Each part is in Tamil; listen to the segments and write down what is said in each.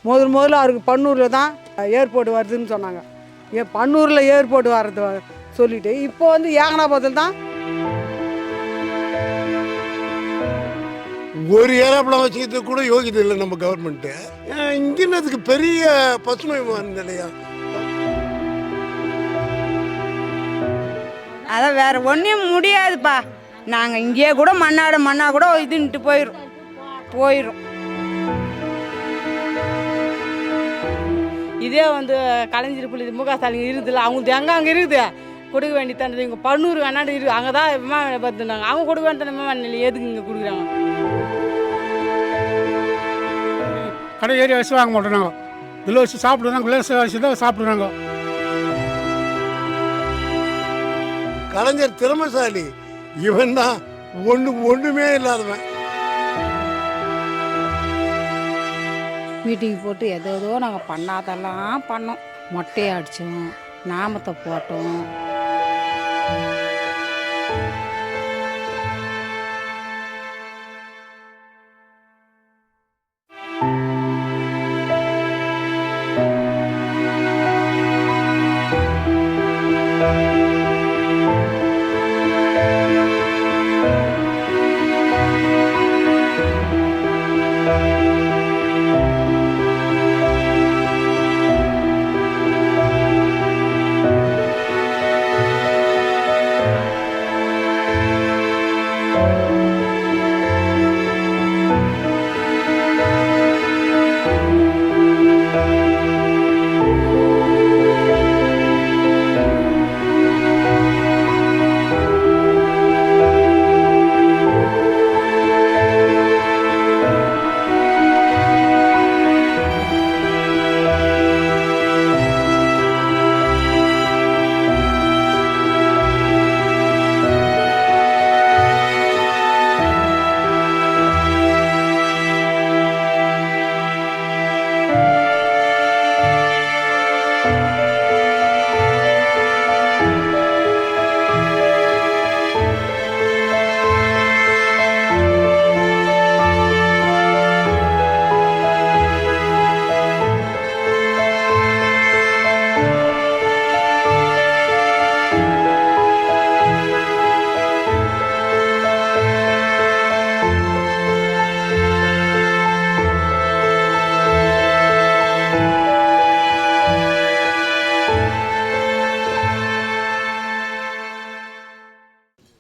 முதல்ல அவருக்கு பன்னூரில் தான் ஏர்போர்ட் வருதுன்னு சொன்னாங்க. பன்னூரில் ஏர்போர்ட் வர்றது சொல்லிவிட்டு இப்போ வந்து ஏகனாபுரத்தில் தான் ஒரு ஏரோப்ளேன் வச்சுக்கிறது கூட யோகியதை இல்லை நம்ம கவர்மெண்ட்டு. இங்கேன்னு அதுக்கு பெரிய பசுமை நிலையா. அதான் வேறு ஒன்றும் முடியாதுப்பா. நாங்கள் இங்கேயே கூட மண்ணா கூட இதுன்ட்டு போயிடும். இதே வந்து கலைஞர் புள்ளி முக ஸ்டாலின் இருக்குதுல்ல, அவங்களுக்கு அங்கே இருக்குது கொடுக்க வேண்டி தந்தது. இங்கே பன்னூறு அண்ணாண்டு இருக்குது, அங்கே தான் விமான பார்த்துருந்தாங்க. அவங்க கொடுக்க வேண்டிய விமான நிலையம் எதுக்கு இங்கே கொடுக்குறாங்க? கடை ஏரியா வச்சு வாங்க மாட்டோம். இதில் வச்சு சாப்பிடுறாங்க, வச்சு தான் சாப்பிடுறாங்க. கலைஞர் திறமைசாலி, இவன் தான் ஒன்றுமே இல்லாதவன். மீட்டிங் போட்டு ஏதோ நாங்கள் பண்ணாதெல்லாம் பண்ணோம். மொட்டையை அடித்தோம், நாமத்தை போட்டோம்.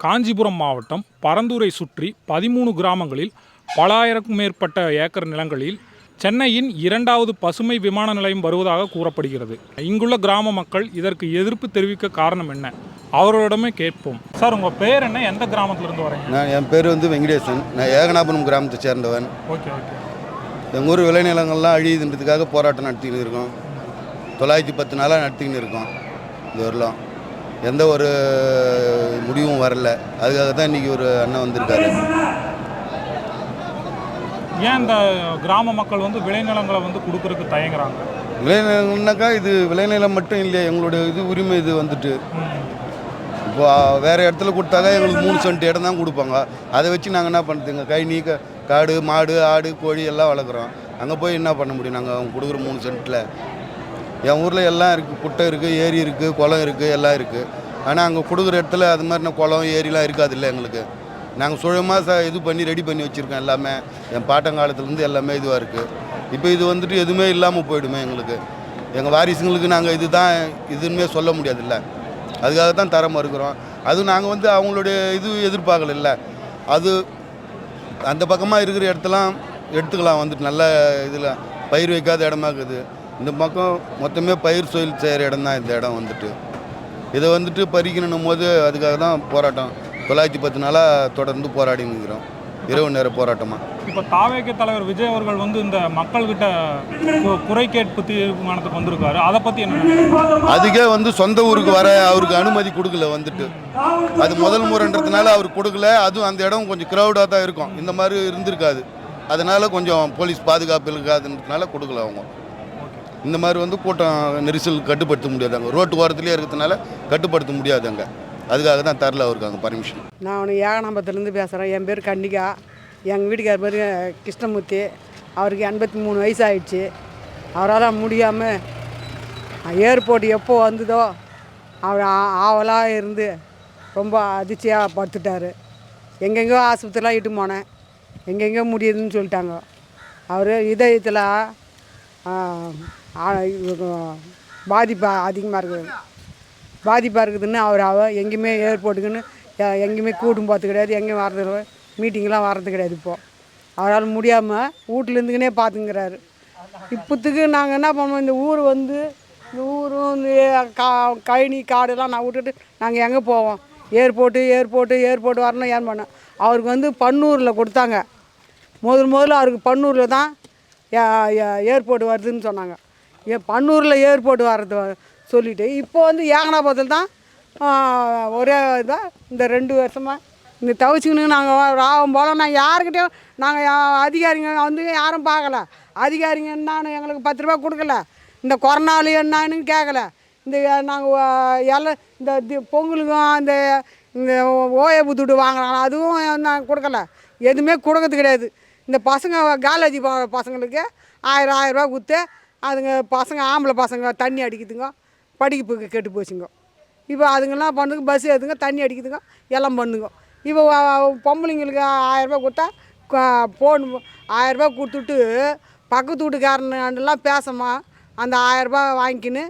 காஞ்சிபுரம் மாவட்டம் பரந்தூரை சுற்றி 13 கிராமங்களில் பல ஆயிரக்கும் மேற்பட்ட ஏக்கர் நிலங்களில் சென்னையின் 2வது பசுமை விமான நிலையம் வருவதாக கூறப்படுகிறது. இங்குள்ள கிராம மக்கள் இதற்கு எதிர்ப்பு தெரிவிக்க காரணம் என்ன? அவர்களிடமே கேட்போம். சார், உங்கள் பேர் என்ன? எந்த கிராமத்திலிருந்து வரீங்க? என் பேர் வெங்கடேசன். நான் ஏகனாபுரம் கிராமத்தை சேர்ந்தவன். Okay okay. எங்கள் ஊர் விளைநிலங்கள்லாம் அழியுதுன்றதுக்காக போராட்டம் நடத்தின்னு இருக்கோம். 910 நாளாக நடத்திக்கின்னு இருக்கோம். இது வரலாம் எந்த ஒரு முடிவும் வரல. அதுக்காக தான் இன்றைக்கி ஒரு அண்ணன் வந்திருக்காரு. ஏன் இந்த கிராம மக்கள் விளைநிலங்களை கொடுக்கறதுக்கு தயங்குறாங்க? விளைநிலங்கள்னாக்கா இது விளைநிலம் மட்டும் இல்லையா, எங்களுடைய இது உரிமை. இது வந்துட்டு இப்போ வேறு இடத்துல கொடுத்தாக்கா எங்களுக்கு 3 சென்ட் இடம் தான் கொடுப்பாங்க. அதை வச்சு நாங்கள் என்ன பண்ணுறதுங்க? கழனி, காடு, மாடு, ஆடு, கோழி எல்லாம் வளர்க்குறோம். அங்கே போய் என்ன பண்ண முடியும்? நாங்கள் அவங்க கொடுக்குற 3 சென்ட்டில் என் ஊரில் எல்லாம் இருக்குது. குட்டை இருக்குது, ஏரி இருக்குது, குளம் இருக்குது, எல்லாம் இருக்குது. ஆனால் அங்கே கொடுக்குற இடத்துல அது மாதிரி குளம், ஏரிலாம் இருக்காது இல்லை எங்களுக்கு. நாங்கள் சுழமாக இது பண்ணி ரெடி பண்ணி வச்சுருக்கோம். எல்லாமே என் பாட்டங்காலத்துலேருந்து எல்லாமே இதுவாக இருக்குது. இப்போ இது எதுவுமே இல்லாமல் போயிடுமே எங்களுக்கு. எங்கள் வாரிசுங்களுக்கு நாங்கள் இதுன்னு சொல்ல முடியாதுல்ல. அதுக்காக தான் தர மறுக்கிறோம். அதுவும் நாங்கள் அவங்களுடைய எதிர்பார்க்கல. அது அந்த பக்கமாக இருக்கிற இடத்தெல்லாம் எடுத்துக்கலாம். நல்ல இதில் பயிர் வைக்காத இடமா இருக்குது. இந்த பக்கம் மொத்தமே பயிர் தொழில் செய்கிற இடம் தான் இந்த இடம். இதை பறிக்கணும் போது அதுக்காக தான் போராட்டம் 910 நாளாக தொடர்ந்து போராடி நிற்கிறோம். இரவு நேர போராட்டமாக. இப்போ தாவேக தலைவர் விஜய் அவர்கள் இந்த மக்கள்கிட்ட குறை கேட்பு தீர்மானத்துக்கு வந்திருக்காரு. அதை பற்றி என்ன? அதுக்கே சொந்த ஊருக்கு வர அவருக்கு அனுமதி கொடுக்கல. அது முதல் முறைன்றதுனால அவர் கொடுக்கல. அதுவும் அந்த இடம் கொஞ்சம் க்ரௌடாக தான் இருக்கும். இந்த மாதிரி இருந்திருக்காது. அதனால் கொஞ்சம் போலீஸ் பாதுகாப்பு இருக்காதுன்றதுனால கொடுக்கல அவங்க. இந்த மாதிரி கூட்டம் நெரிசல் கட்டுப்படுத்த முடியாது. அங்கே ரோட்டு ஓரத்துலேயே இருக்கிறதுனால கட்டுப்படுத்த முடியாது அங்கே. அதுக்காக தான் தரல அவருக்கு அங்கே பர்மிஷன். நான் ஏகனாபுரத்துலேருந்து பேசுகிறேன். என் பேர் கன்னிகா. எங்கள் வீட்டுக்கார பேர் கிருஷ்ணமூர்த்தி. அவருக்கு 83 வயசு ஆகிடுச்சு. அவரால் முடியாமல் ஏர்போர்ட் எப்போ வந்ததோ அவர் ஆவலாக இருந்து ரொம்ப அதிர்ச்சியாக படுத்துட்டார். எங்கெங்கோ ஆஸ்பத்திரிலாம் இட்டு போனேன், எங்கெங்கோ முடியுதுன்னு சொல்லிட்டாங்க. அவர் இதயத்தில் பாதிப்பு அதிகமாக இருக்குதுன்னு அவர் எங்கேயுமே ஏர்போர்ட்டுக்குன்னு எங்கேயுமே கூட்டும் போகிறது கிடையாது, எங்கேயும் வர்றது மீட்டிங்லாம் வர்றது கிடையாது. இப்போது அவரால் முடியாமல் வீட்டிலேருந்துக்கினே பார்த்துங்கிறாரு. இப்போத்துக்கு நாங்கள் என்ன பண்ணுவோம், இந்த ஊர் வந்து இந்த ஊரும் இந்த கழனி காடெல்லாம் நான் விட்டுட்டு நாங்கள் எங்கே போவோம்? ஏர்போர்ட்டு வரணும். ஏன் பண்ணோம், அவருக்கு வந்து பன்னூரில் கொடுத்தாங்க. முதல்ல அவருக்கு பன்னூரில் தான் ஏர்போர்ட் வருதுன்னு சொன்னாங்க. பன்னூரில் ஏர்போர்ட் வர்றது சொல்லிவிட்டு இப்போ வந்து ஏகனாபுரத்தில் தான் ஒரே இதாக இந்த 2 வருஷமாக இந்த தவிச்சுக்கணும். நாங்கள் ராகம் போல் நாங்கள் யாருக்கிட்டையும் நாங்கள் அதிகாரிங்க வந்து யாரும் பார்க்கல. அதிகாரிங்க என்னான்னு எங்களுக்கு 10 ரூபா கொடுக்கல. இந்த கொரோனாலு என்னான்னு கேட்கல. இந்த நாங்கள் எல்லாம் இந்த பொங்கலுக்கும் இந்த ஓயபுத்துட்டு வாங்குறாங்க, அதுவும் நான் கொடுக்கல. எதுவுமே கொடுக்கறது கிடையாது. இந்த பசங்க காலேஜ் பசங்களுக்கு 1000 ரூபா கொடுத்து அதுங்க பசங்க ஆம்பளை பசங்க தண்ணி அடிக்குதுங்க, படிப்புக்கு கெட்டு போச்சுங்க. இப்போ அதுங்கெல்லாம் பண்ணுங்க, பஸ் ஏற்றுங்க, தண்ணி அடிக்குதுங்க, எல்லாம் பண்ணுங்க. இப்போ பொம்பளைங்களுக்கு 1000 ரூபா கொடுத்தா ஃபோன் 1000 ரூபா கொடுத்துட்டு பக்கத்து வீட்டுக்காரனெல்லாம் பேசமா அந்த 1000 ரூபா வாங்கிக்கின்னு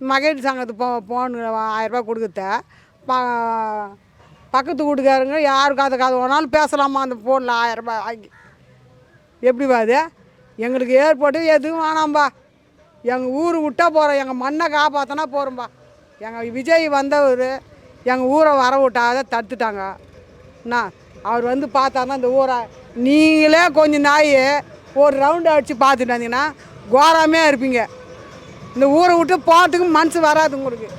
மகளிர் சங்கத்துக்கு ஃபோனு 1000 ரூபா கொடுக்குறத பக்கத்து வீட்டுக்காரங்க யாருக்கு அதை வேணாலும் பேசலாமா அந்த ஃபோனில் 1000 ரூபா வாங்கி. எப்படிப்பா அது? எங்களுக்கு ஏர்போர்ட்டு எதுவும் வேணாம்பா, எங்கள் ஊர் விட்டால் போகிறோம், எங்கள் மண்ணை காப்பாற்றினா போகிறோம்பா. எங்கள் விஜய் வந்தவர் எங்கள் ஊரை வர விட்டாத தடுத்துட்டாங்க. என்ன அவர் வந்து பார்த்தாருன்னா இந்த ஊரை நீங்களே கொஞ்சம் நாய் ஒரு ரவுண்டு அடித்து பார்த்துட்டு வந்தீங்கன்னா கோராமே இருப்பீங்க. இந்த ஊரை விட்டு போகிறதுக்கு மனசு வராது உங்களுக்கு.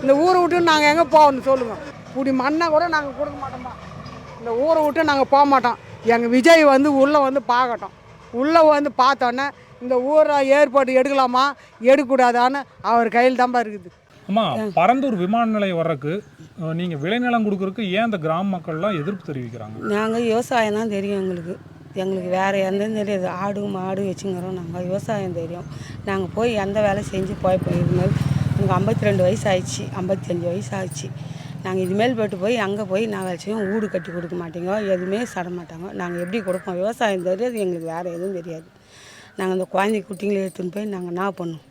இந்த ஊரை விட்டு நாங்கள் எங்கே போகணும் சொல்லுங்கள்? இப்படி மண்ணை கூட நாங்கள் கொடுக்க மாட்டோம்பா. இந்த ஊரை விட்டு நாங்கள் போக மாட்டோம். எங்கள் விஜய் வந்து உள்ளே வந்து பார்க்கட்டும். உள்ளே வந்து பார்த்தோன்னே இந்த ஊரை ஏற்பாடு எடுக்கலாமா எடுக்கக்கூடாதான்னு அவர் கையில் தான்ப்பா இருக்குது. அம்மா, பரந்தூர் விமான நிலையம் வர்றதுக்கு நீங்கள் விளைநிலம் கொடுக்குறதுக்கு ஏன் இந்த கிராம மக்கள்லாம் எதிர்ப்பு தெரிவிக்கிறாங்க? நாங்கள் விவசாயம் தான் தெரியும் எங்களுக்கு வேறு எந்த தெரியாது. ஆடு மாடு வச்சுங்கிறோம். நாங்கள் விவசாயம் தெரியும். நாங்கள் போய் எந்த வேலை செஞ்சு போயிருந்தோம். இதுமாதிரி எனக்கு 52 வயசு ஆயிடுச்சு, 55 வயசு ஆயிடுச்சு. நாங்கள் இதுமாரி போய் அங்கே போய் நாங்கள் வச்சுக்கோம் வீடு கட்டி கொடுக்க மாட்டேங்க, எதுவுமே சட மாட்டாங்க. நாங்கள் எப்படி கொடுப்போம்? விவசாயம் தெரியாது எங்களுக்கு, வேறு எதுவும் தெரியாது. நாங்கள் இந்த குழந்தை குட்டிங்களை எடுத்துன்னு போய் நாங்கள் என்ன பண்ணோம்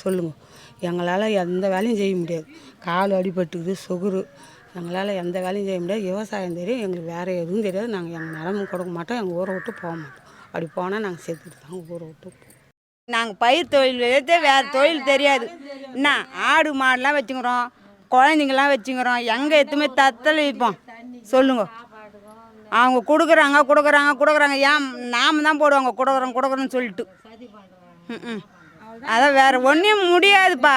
சொல்லுங்கள்? எங்களால் எந்த வேலையும் செய்ய முடியாது. கால் அடிபட்டுக்குது, சுகரு, எங்களால் எந்த வேலையும் செய்ய முடியாது. விவசாயம் தெரியும் எங்களுக்கு, வேறு எதுவும் தெரியாது. நாங்கள் எங்கள் நிலமும் கொடுக்க மாட்டோம், எங்கள் ஊரை விட்டு போக மாட்டோம். அப்படி போனால் நாங்கள் செத்துட்டு தாங்க ஊரை விட்டு போவோம். நாங்கள் பயிர் தொழில் வேறு தொழில் தெரியாது. என்ன ஆடு மாடெலாம் வச்சுக்கிறோம், குழந்தைங்களாம் வச்சுக்கிறோம். எங்கே எத்துமே தத்தல் வைப்போம் சொல்லுங்க? அவங்க கொடுக்குறாங்க ஏன் நாம தான் போடுவாங்க கொடுக்குறோன்னு சொல்லிட்டு. அதான் வேறு ஒன்றும் முடியாதுப்பா.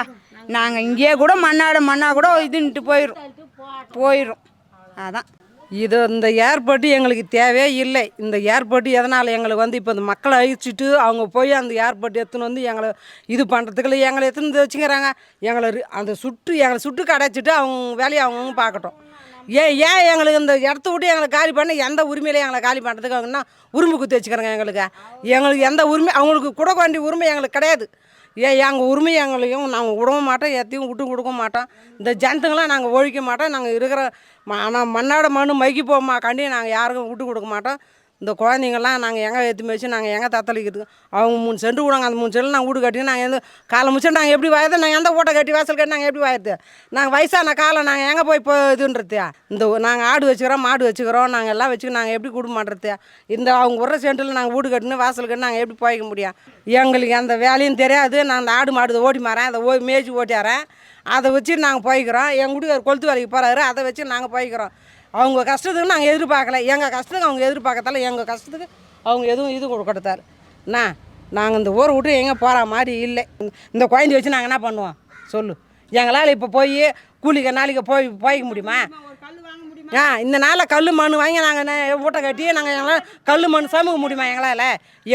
நாங்கள் இங்கேயே கூட மண்ணா கூட இதுன்ட்டு போயிடும். அதான் இது இந்த ஏர்போர்ட்டு எங்களுக்கு தேவையே இல்லை. இந்த ஏர்போர்ட்டு எதனால் எங்களுக்கு வந்து இப்போ இந்த மக்களை அழிச்சிட்டு அவங்க போய் அந்த ஏர்போர்ட் எடுத்துன்னு வந்து எங்களை இது பண்ணுறதுக்குள்ள எங்களை எடுத்துன்னு வச்சுக்கிறாங்க. எங்களை சுட்டு கடைச்சிட்டு அவங்க வேலையை அவங்கவுங்க பார்க்கட்டும். ஏன் எங்களுக்கு இந்த இடத்த விட்டு எங்களை காலி பண்ண எந்த உரிமையிலையும் எங்களை காலி பண்ணுறதுக்கு அவங்கன்னா உரிமை குத்தி வச்சுக்கிறாங்க. எங்களுக்கு எந்த உரிமை அவங்களுக்கு கொடுக்க வேண்டிய உரிமை எங்களுக்கு கிடையாது. எங்கள் உரிமை எங்களையும் நாங்கள் விடவும் மாட்டோம், எத்தையும் விட்டு கொடுக்க மாட்டோம். இந்த ஜனத்துங்களாம் நாங்கள் ஒழிக்க மாட்டோம். நாங்கள் இருக்கிற ஆனால் மண்ணாட மண்ணு மைக்கி போமா காண்டி நாங்கள் யாருக்கும் விட்டு கொடுக்க மாட்டோம். இந்த குழந்தைங்கள்லாம் நாங்கள் எங்கே ஏற்றி வச்சு நாங்கள் எங்கே தத்தளிக்கிறதுக்கு? அவங்க 3 சென்ட் விடுவாங்க, அந்த 3 சென்ட் நாங்கள் வீடு கட்டி நாங்கள் எந்த காலை முடிச்சு நாங்கள் எப்படி வாயது? நாங்கள் எந்த ஓட்டை கட்டி வாசல் கட்டி நாங்கள் எப்படி வாயது? நாங்கள் வயசான காலம் நாங்கள் எங்கே போய் இதுன்றது? இந்த நாங்கள் ஆடு வச்சுக்கிறோம், மாடு வச்சுக்கிறோம், நாங்கள் எல்லாம் வச்சுக்க நாங்கள் எப்படி குடும்ப மாட்டுறது? இந்த அவங்க விட்ற சென்ட்டில் நாங்கள் வீடு கட்டினு வாசல் கட்டி நாங்கள் எப்படி போய்க்க முடியும்? எங்களுக்கு அந்த வேலையும் தெரியாது. நான் அந்த ஆடு மாடு ஓட்டி மாறேன், அதை மேய்ச்சி ஓட்டியாரேன், அதை வச்சு நாங்கள் போய்க்கிறோம். எங்கள் வீட்டுக்கு கொளுத்து வேலைக்கு போகிறாரு, அதை வச்சு நாங்கள் போய்க்கிறோம். அவங்க கஷ்டத்துக்கு நாங்கள் எதிர்பார்க்கல, எங்கள் கஷ்டத்துக்கு அவங்க எதிர்பார்க்கத்தால எங்கள் கஷ்டத்துக்கு அவங்க எதுவும் இது கொடுத்தாரு. நாங்கள் இந்த ஊரை விட்டு எங்கே போகிற மாதிரி இல்லை. இந்த குழந்தை வச்சு நாங்கள் என்ன பண்ணுவோம் சொல்லு? எங்களால் இப்போ போய் கூலிக்கு நாளைக்கு போய்க்க முடியுமா? இந்த நாளில் கல் மண் வாங்கி நாங்கள் ஊட்ட கட்டி எங்களால் கல் மண் சமூக முடியுமா?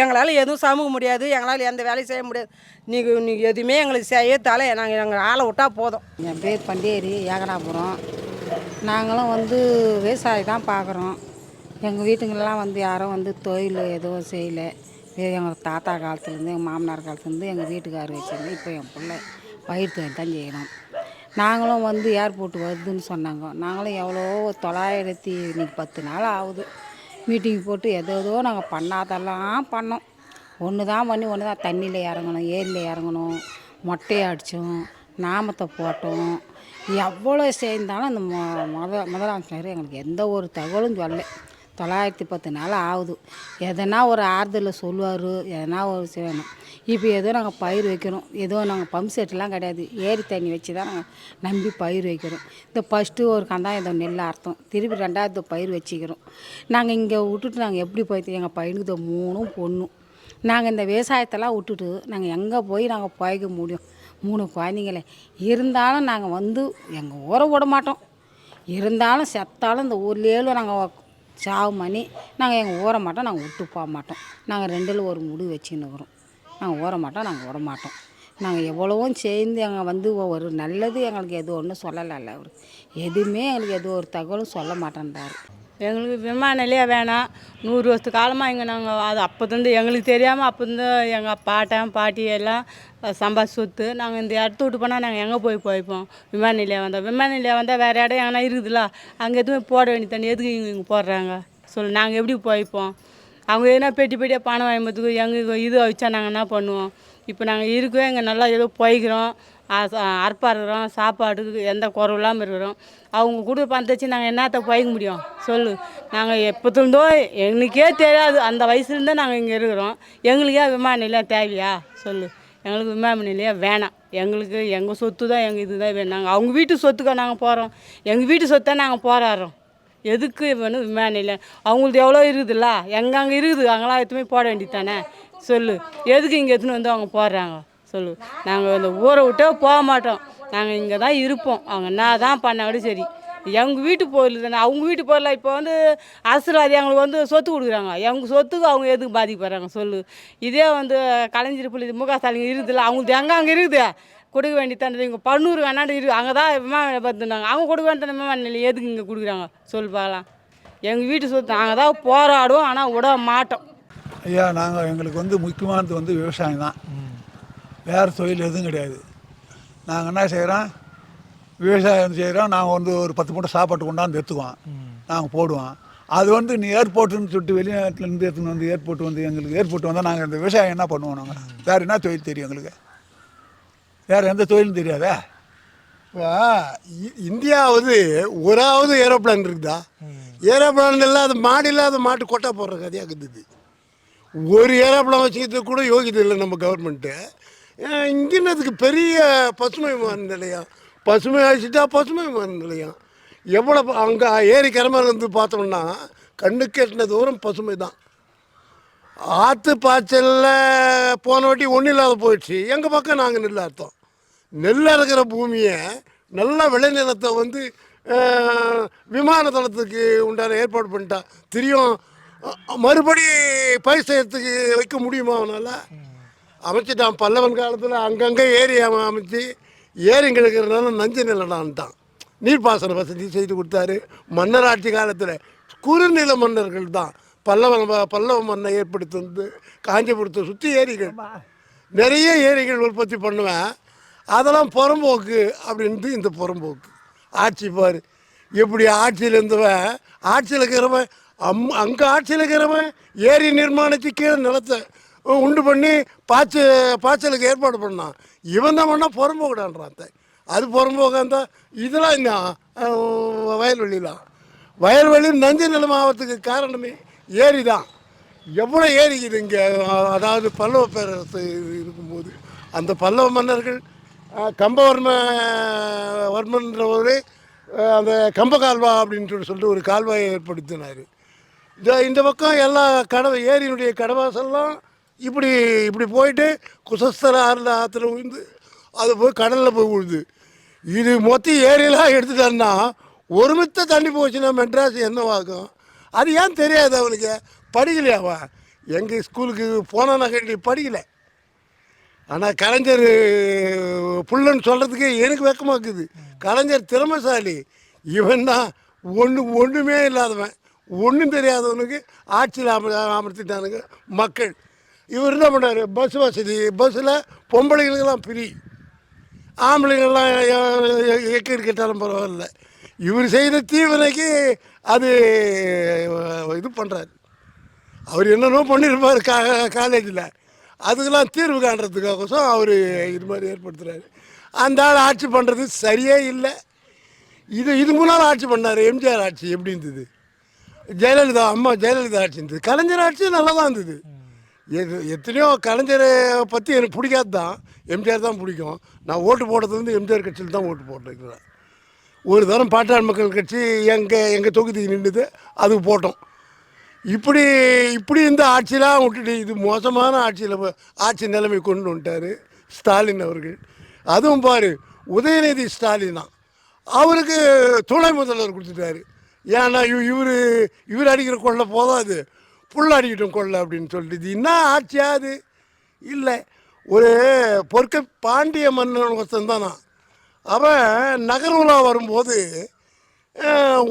எங்களால் எதுவும் சமூக முடியாது. எங்களால் எந்த வேலையும் செய்ய முடியாது. நீங்கள் எதுவுமே எங்களுக்கு செய்யத்தால எங்கள் ஆளை விட்டால் போதும். என் பேர் பண்டேரி, ஏகனாபுரம். நாங்களும் விவசாயம் தான் பார்க்குறோம். எங்கள் வீட்டுங்களெலாம் யாரும் தொழில் எதுவும் செய்யலை. எங்கள் தாத்தா காலத்துலேருந்து எங்கள் மாமனார் காலத்துலேருந்து எங்கள் வீட்டுக்காரர் வச்சிருந்து இப்போ என் பிள்ளை பயிர் தொழில் தான் செய்யணும். நாங்களும் வந்து ஏர்போர்ட் வருதுன்னு சொன்னாங்க. நாங்களும் எவ்வளோ 900 இன்னைக்கு 10 நாள் ஆகுது மீட்டிங் போட்டு ஏதோ நாங்கள் பண்ணாதெல்லாம் பண்ணோம். ஒன்று தான் பண்ணி ஒன்று தான் தண்ணியில் இறங்கணும், ஏரியில் இறங்கணும், மொட்டையை அடித்தோம், நாமத்தை போட்டோம். எவ்வளோ சேர்ந்தாலும் அந்த முதலமைச்சர் எங்களுக்கு எந்த ஒரு தகவலும் சொல்லலை. 910 நாள் ஆகுது. எதனா ஒரு ஆறுதலில் சொல்லுவார், எதனா ஒரு செய்யணும். இப்போ ஏதோ நாங்கள் பயிர் வைக்கிறோம், ஏதோ நாங்கள் பம்ப் செட்டுலாம் கிடையாது, ஏரி தண்ணி வச்சு தான் நாங்கள் நம்பி பயிர் வைக்கிறோம். இந்த ஃபஸ்ட்டு ஒரு கந்தாயம் ஏதோ நெல் அர்த்தம், திருப்பி 2வது பயிர் வச்சுக்கிறோம். நாங்கள் இங்கே விட்டுட்டு நாங்கள் எப்படி போய் எங்கள் பையனுக்கு 3 பொண்ணு. நாங்கள் இந்த விவசாயத்தெல்லாம் விட்டுட்டு நாங்கள் எங்கே போய் நாங்கள் பிழைக்க முடியும்? 3 குழந்தைங்களே இருந்தாலும் நாங்கள் வந்து எங்கள் ஊரை விட மாட்டோம். இருந்தாலும் செத்தாலும் இந்த ஊர்லேயே நாங்கள் சாவு மணி நாங்கள் எங்கள் ஊற மாட்டோம், நாங்கள் விட்டு போக மாட்டோம். நாங்கள் 2ல் ஒரு முடிவு வச்சுன்னுக்குறோம். நாங்கள் ஊற மாட்டோம், நாங்கள் விட மாட்டோம். நாங்கள் எவ்வளவும் சேர்ந்து அங்கே வந்து ஒரு நல்லது எங்களுக்கு எது ஒன்றும் சொல்லலை. அவர் எதுவுமே எங்களுக்கு எது ஒரு தகவலும் சொல்ல மாட்டேன்றாரு. எங்களுக்கு விமான நிலையம் வேணாம். 100 வருஷத்து காலமாக இங்கே நாங்கள் அது அப்போதுருந்து எங்களுக்கு தெரியாமல் அப்போருந்து எங்கள் பாட்டி எல்லாம் சம்பாதிச்சு சொத்து. நாங்கள் இந்த இடத்த விட்டு போனால் நாங்கள் எங்கே போய் போய்ப்போம்? விமான நிலையம் வந்தால் வேறு இடம் எங்கன்னா இருக்குதுல்ல, அங்கே எதுவுமே போட வேண்டிய தண்ணி எதுக்கு இங்கே போடுறாங்க சொல்லு? நாங்கள் எப்படி போய்ப்போம்? அவங்க எதுனா பெட்டியாக பணம் வாங்குறதுக்கு எங்களுக்கு இது வச்சா நாங்கள் என்ன பண்ணுவோம்? இப்போ நாங்கள் இருக்கோம், இங்கே நல்லா ஏதோ போய்க்கிறோம், அற்பா இருக்கிறோம், சாப்பாட்டுக்கு எந்த குறவு இல்லாமல் இருக்கிறோம். அவங்க கொடுத்த பணத்தை வச்சு நாங்கள் என்னத்தை போய்க்க முடியும் சொல்லு? நாங்கள் எப்போத்துலேருந்தோ எங்களுக்கே தெரியாது, அந்த வயசுலேருந்தே நாங்கள் இங்கே இருக்கிறோம். எங்களுக்கே விமான நிலையம் தேவையா சொல்லு? எங்களுக்கு விமான நிலையம் வேணாம். எங்களுக்கு எங்கள் சொத்து தான், எங்கள் இது தான் வேணும். நாங்கள் அவங்க வீட்டு சொத்துக்காக நாங்கள் போகிறோம், எங்கள் வீட்டு சொத்தை நாங்கள் போராடுறோம். எதுக்கு வேணும் விமான நிலையம்? அவங்களுக்கு எவ்வளோ இருக்குதுல்ல, அங்கே இருக்குது, அங்கெல்லாம் எதுவுமே போட வேண்டியது தானே சொல்லு? எதுக்கு இங்கே எடுத்துன்னு வந்து அவங்க போடுறாங்க சொல்லு? நாங்கள் இந்த ஊரை விட்டே போக மாட்டோம், நாங்கள் இங்கே தான் இருப்போம். அவங்க என்ன தான் பண்ண விட சரி, எங்கள் வீட்டு பொருள் தானே. அவங்க வீட்டு பொருள் இப்போ வந்து அரசியல்வாதி எங்களுக்கு வந்து சொத்து கொடுக்குறாங்க, எங்கள் சொத்துக்கு அவங்க எதுக்கு பாதிக்கப்படுறாங்க சொல்லு? இதே வந்து கலைஞர் முக ஸ்டாலின் இருக்குதுல்ல, அவங்களுக்கு அங்கே இருக்குது கொடுக்க வேண்டிய தண்டனை. இங்கே 11 கண்ணாடி இருக்குது, அங்கே தான் விமான பார்த்துனாங்க. அவங்க கொடுக்க வேண்டிய விமான நிலையம் எதுக்கு இங்கே கொடுக்குறாங்க சொல்லு பார்க்கலாம்? எங்கள் வீட்டு சொத்து நாங்கள் தான் போராடுவோம், ஆனால் விட மாட்டோம். ஐயா, நாங்கள் எங்களுக்கு வந்து முக்கியமானது வந்து விவசாயம் தான், வேறு தொழில் எதுவும் கிடையாது. நாங்கள் என்ன செய்கிறோம்? விவசாயம் செய்கிறோம். நாங்கள் வந்து ஒரு 10 மூட்டை சாப்பாட்டு கொண்டாந்து எடுத்துக்குவோம், நாங்கள் போடுவோம். அது வந்து நீ ஏர்போர்ட்டுன்னு சொல்லிட்டு வெளிநாட்டிலேருந்து எடுத்துன்னு வந்து ஏர்போர்ட் வந்து எங்களுக்கு ஏர்போர்ட் வந்தால் நாங்கள் இந்த விவசாயம் என்ன பண்ணுவோம்? நாங்கள் வேறு என்ன தொழில் தெரியும் எங்களுக்கு? வேறு எந்த தொழிலும் தெரியாதா? இந்தியாவது ஒராவது ஏரோப்ளான் இருக்குதா? ஏரோப்ளான் இல்லாத மாடு இல்லாத மாட்டு கொட்டா போடுற கதையாக இருக்குது. ஒரு ஏரோப்ளான் வச்சுக்கிறதுக்கு கூட யோகியது இல்லை நம்ம கவர்மெண்ட்டு. இங்கேன்னதுக்கு பெரிய பசுமை விமான நிலையம், பசுமை ஆயிடுச்சுட்டா பசுமை விமான நிலையம். எவ்வளோ அங்கே ஏரி கரமாக இருந்து பார்த்தோம்னா கண்ணுக்கு எட்டின தூரம் பசுமை தான். ஆற்று பாய்ச்சலில் போன வாட்டி ஒன்றும் இல்லாத போயிடுச்சு. எங்கள் பக்கம் நாங்கள் நெல் அர்த்தம். நெல் இருக்கிற பூமியை நல்ல விளைநிலத்தை வந்து விமான தளத்துக்கு உண்டான ஏற்பாடு பண்ணிட்டா தெரியும். மறுபடி பயிர் செய்யறதுக்கு வைக்க முடியுமா? அவனால் அமைச்சிட்டான். பல்லவன் காலத்தில் அங்கங்கே ஏரி அமைச்சு ஏரிங்க இருக்கிறதுனால நஞ்சு நிலடான்ட்டான். நீர்ப்பாசன வசதி செய்து கொடுத்தாரு. மன்னர் ஆட்சி காலத்தில் குறுநில மன்னர்கள் தான் பல்லவ மண்ணை ஏற்படுத்தி வந்து காஞ்சிபுரத்தை சுற்றி ஏரிகள் நிறைய ஏரிகள் உற்பத்தி பண்ணுவேன். அதெல்லாம் புறம்போக்கு அப்படின்ட்டு இந்த புறம்போக்கு ஆட்சி பாரு. எப்படி ஆட்சியில் இருந்தவன் ஆட்சியில் இருக்கிறவன் அங்கே ஆட்சியில் இருக்கிறவன் ஏரி நிர்மாணத்துக்கு கீழே நிலத்தை உண்டு பண்ணி பாய்ச்சலுக்கு ஏற்பாடு பண்ணான். இவன் தான் பண்ணால் புறம்போக்குடான்றான். அது புறம்போக்காந்தா இதெல்லாம் இன்னும் வயல்வெளி நஞ்சு நிலம் ஆகிறதுக்கு காரணமே ஏரி தான். எவ்வளோ ஏரிக்குது இங்கே. அதாவது பல்லவ பேரரசு இருக்கும்போது அந்த பல்லவ மன்னர்கள் வர்மன்றவர் அந்த கம்ப கால்வா அப்படின்னு சொல்லிட்டு ஒரு கால்வாயை ஏற்படுத்தினார். இந்த பக்கம் எல்லா ஏரியினுடைய கடவாசல்லாம் இப்படி போயிட்டு குசஸ்தர ஆற்றுல விழுந்து அது போய் கடலில் போய் விழுது. இது மொத்தம் ஏரியெல்லாம் எடுத்துட்டான்னா ஒருமித்த தண்ணி போச்சுன்னா மெட்ராஸ் என்னவாகும்? அது ஏன் தெரியாது அவனுக்கு? படிக்கலையாவா? எங்கள் ஸ்கூலுக்கு போனான்னா கண்டி படிக்கலை. ஆனால் கலைஞர் புள்ளன்னு சொல்கிறதுக்கு எனக்கு வெக்கமாக்குது. கலைஞர் திறமைசாலி. இவன் தான் ஒன்றுமே இல்லாதவன், ஒன்றும் தெரியாதவனுக்கு ஆட்சியில் அமர்த்திட்டானுங்க மக்கள். இவர் என்ன பண்ணார், பஸ் வசதி, பஸ்ஸில் பொம்பளைங்களுக்கெல்லாம் ஃப்ரீ, ஆம்பளைங்கள்லாம் எக்கி கேட்டாலும் பரவாயில்ல. இவர் செய்த தீவினைக்கு அது இது பண்ணுறாரு. அவர் என்னென்னோ பண்ணியிருப்பார் காலேஜில், அதுக்கெல்லாம் தீர்வு காண்றதுக்காகசம் அவர் இது மாதிரி ஏற்படுத்துகிறாரு. அந்த ஆள் ஆட்சி பண்ணுறது சரியே இல்லை. இது முன்னால் ஆட்சி பண்ணார், எம்ஜிஆர் ஆட்சி எப்படி இருந்தது, அம்மா ஜெயலலிதா ஆட்சி இருந்தது, கலைஞர் ஆட்சி நல்லா தான் இருந்தது. எத்தனையோ கலைஞரை பற்றி எனக்கு பிடிக்காது தான், எம்ஜிஆர் தான் பிடிக்கும். நான் ஓட்டு போடுறது வந்து எம்ஜிஆர் கட்சியில் தான் ஓட்டு போட்டிருக்கிறேன். ஒரு தரம் பாட்டாளி மக்கள் கட்சி எங்கள் தொகுதிக்கு நின்றுது, அதுக்கு போட்டோம். இப்படி இந்த ஆட்சியெலாம் விட்டுட்டு இது மோசமான ஆட்சி நிலைமை கொண்டு வந்துட்டார் ஸ்டாலின் அவர்கள். அதுவும் பாரு, உதயநிதி ஸ்டாலின் தான் அவருக்கு துணை முதல்வர் கொடுத்துட்டாரு. ஏன்னா இவர் அடிக்கிற கொள்ளை போதாது, புள்ள அடிக்கட்டும் கொள்ளை அப்படின்னு சொல்லிட்டு. இது என்ன ஆட்சியாது இல்லை. ஒரு பொற்க பாண்டிய மன்னன் ஒருத்தன் தானா, அவன் நகர்வுலா வரும்போது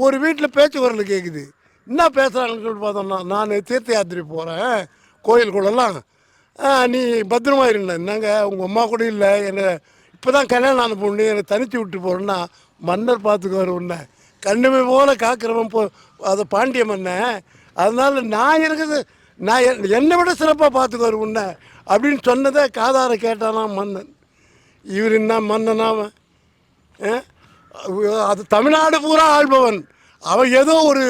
ஒரு வீட்டில் பேச்சு குரல் கேட்குது. என்ன பேசுகிறாங்கன்னு சொல்லி பார்த்தோம்னா, நான் தீர்த்த யாத்திரை போகிறேன் கோயிலுக்குள்ளெல்லாம், நீ பத்திரமா இருந்தேன், என்னங்க உங்கள் அம்மா கூட இல்லை, என்னை இப்போ தான் கல்யாணம் ஆன பொண்ணு, என்னை தனித்து விட்டு போகிறேன்னா மன்னர் பார்த்துக்குவார் உன்னை, கண்ணுமை போல காக்கிறவன் அதை பாண்டிய மன்னன், அதனால் நான் இருக்குது, நான் என்னை விட சிறப்பாக பார்த்துக்குவார் உன்னை அப்படின்னு சொன்னதை காதார கேட்டானா மன்னன். இவர் என்ன மன்னனாவன், அது தமிழ்நாடு பூரா ஆள்பவன். அவன் ஏதோ ஒரு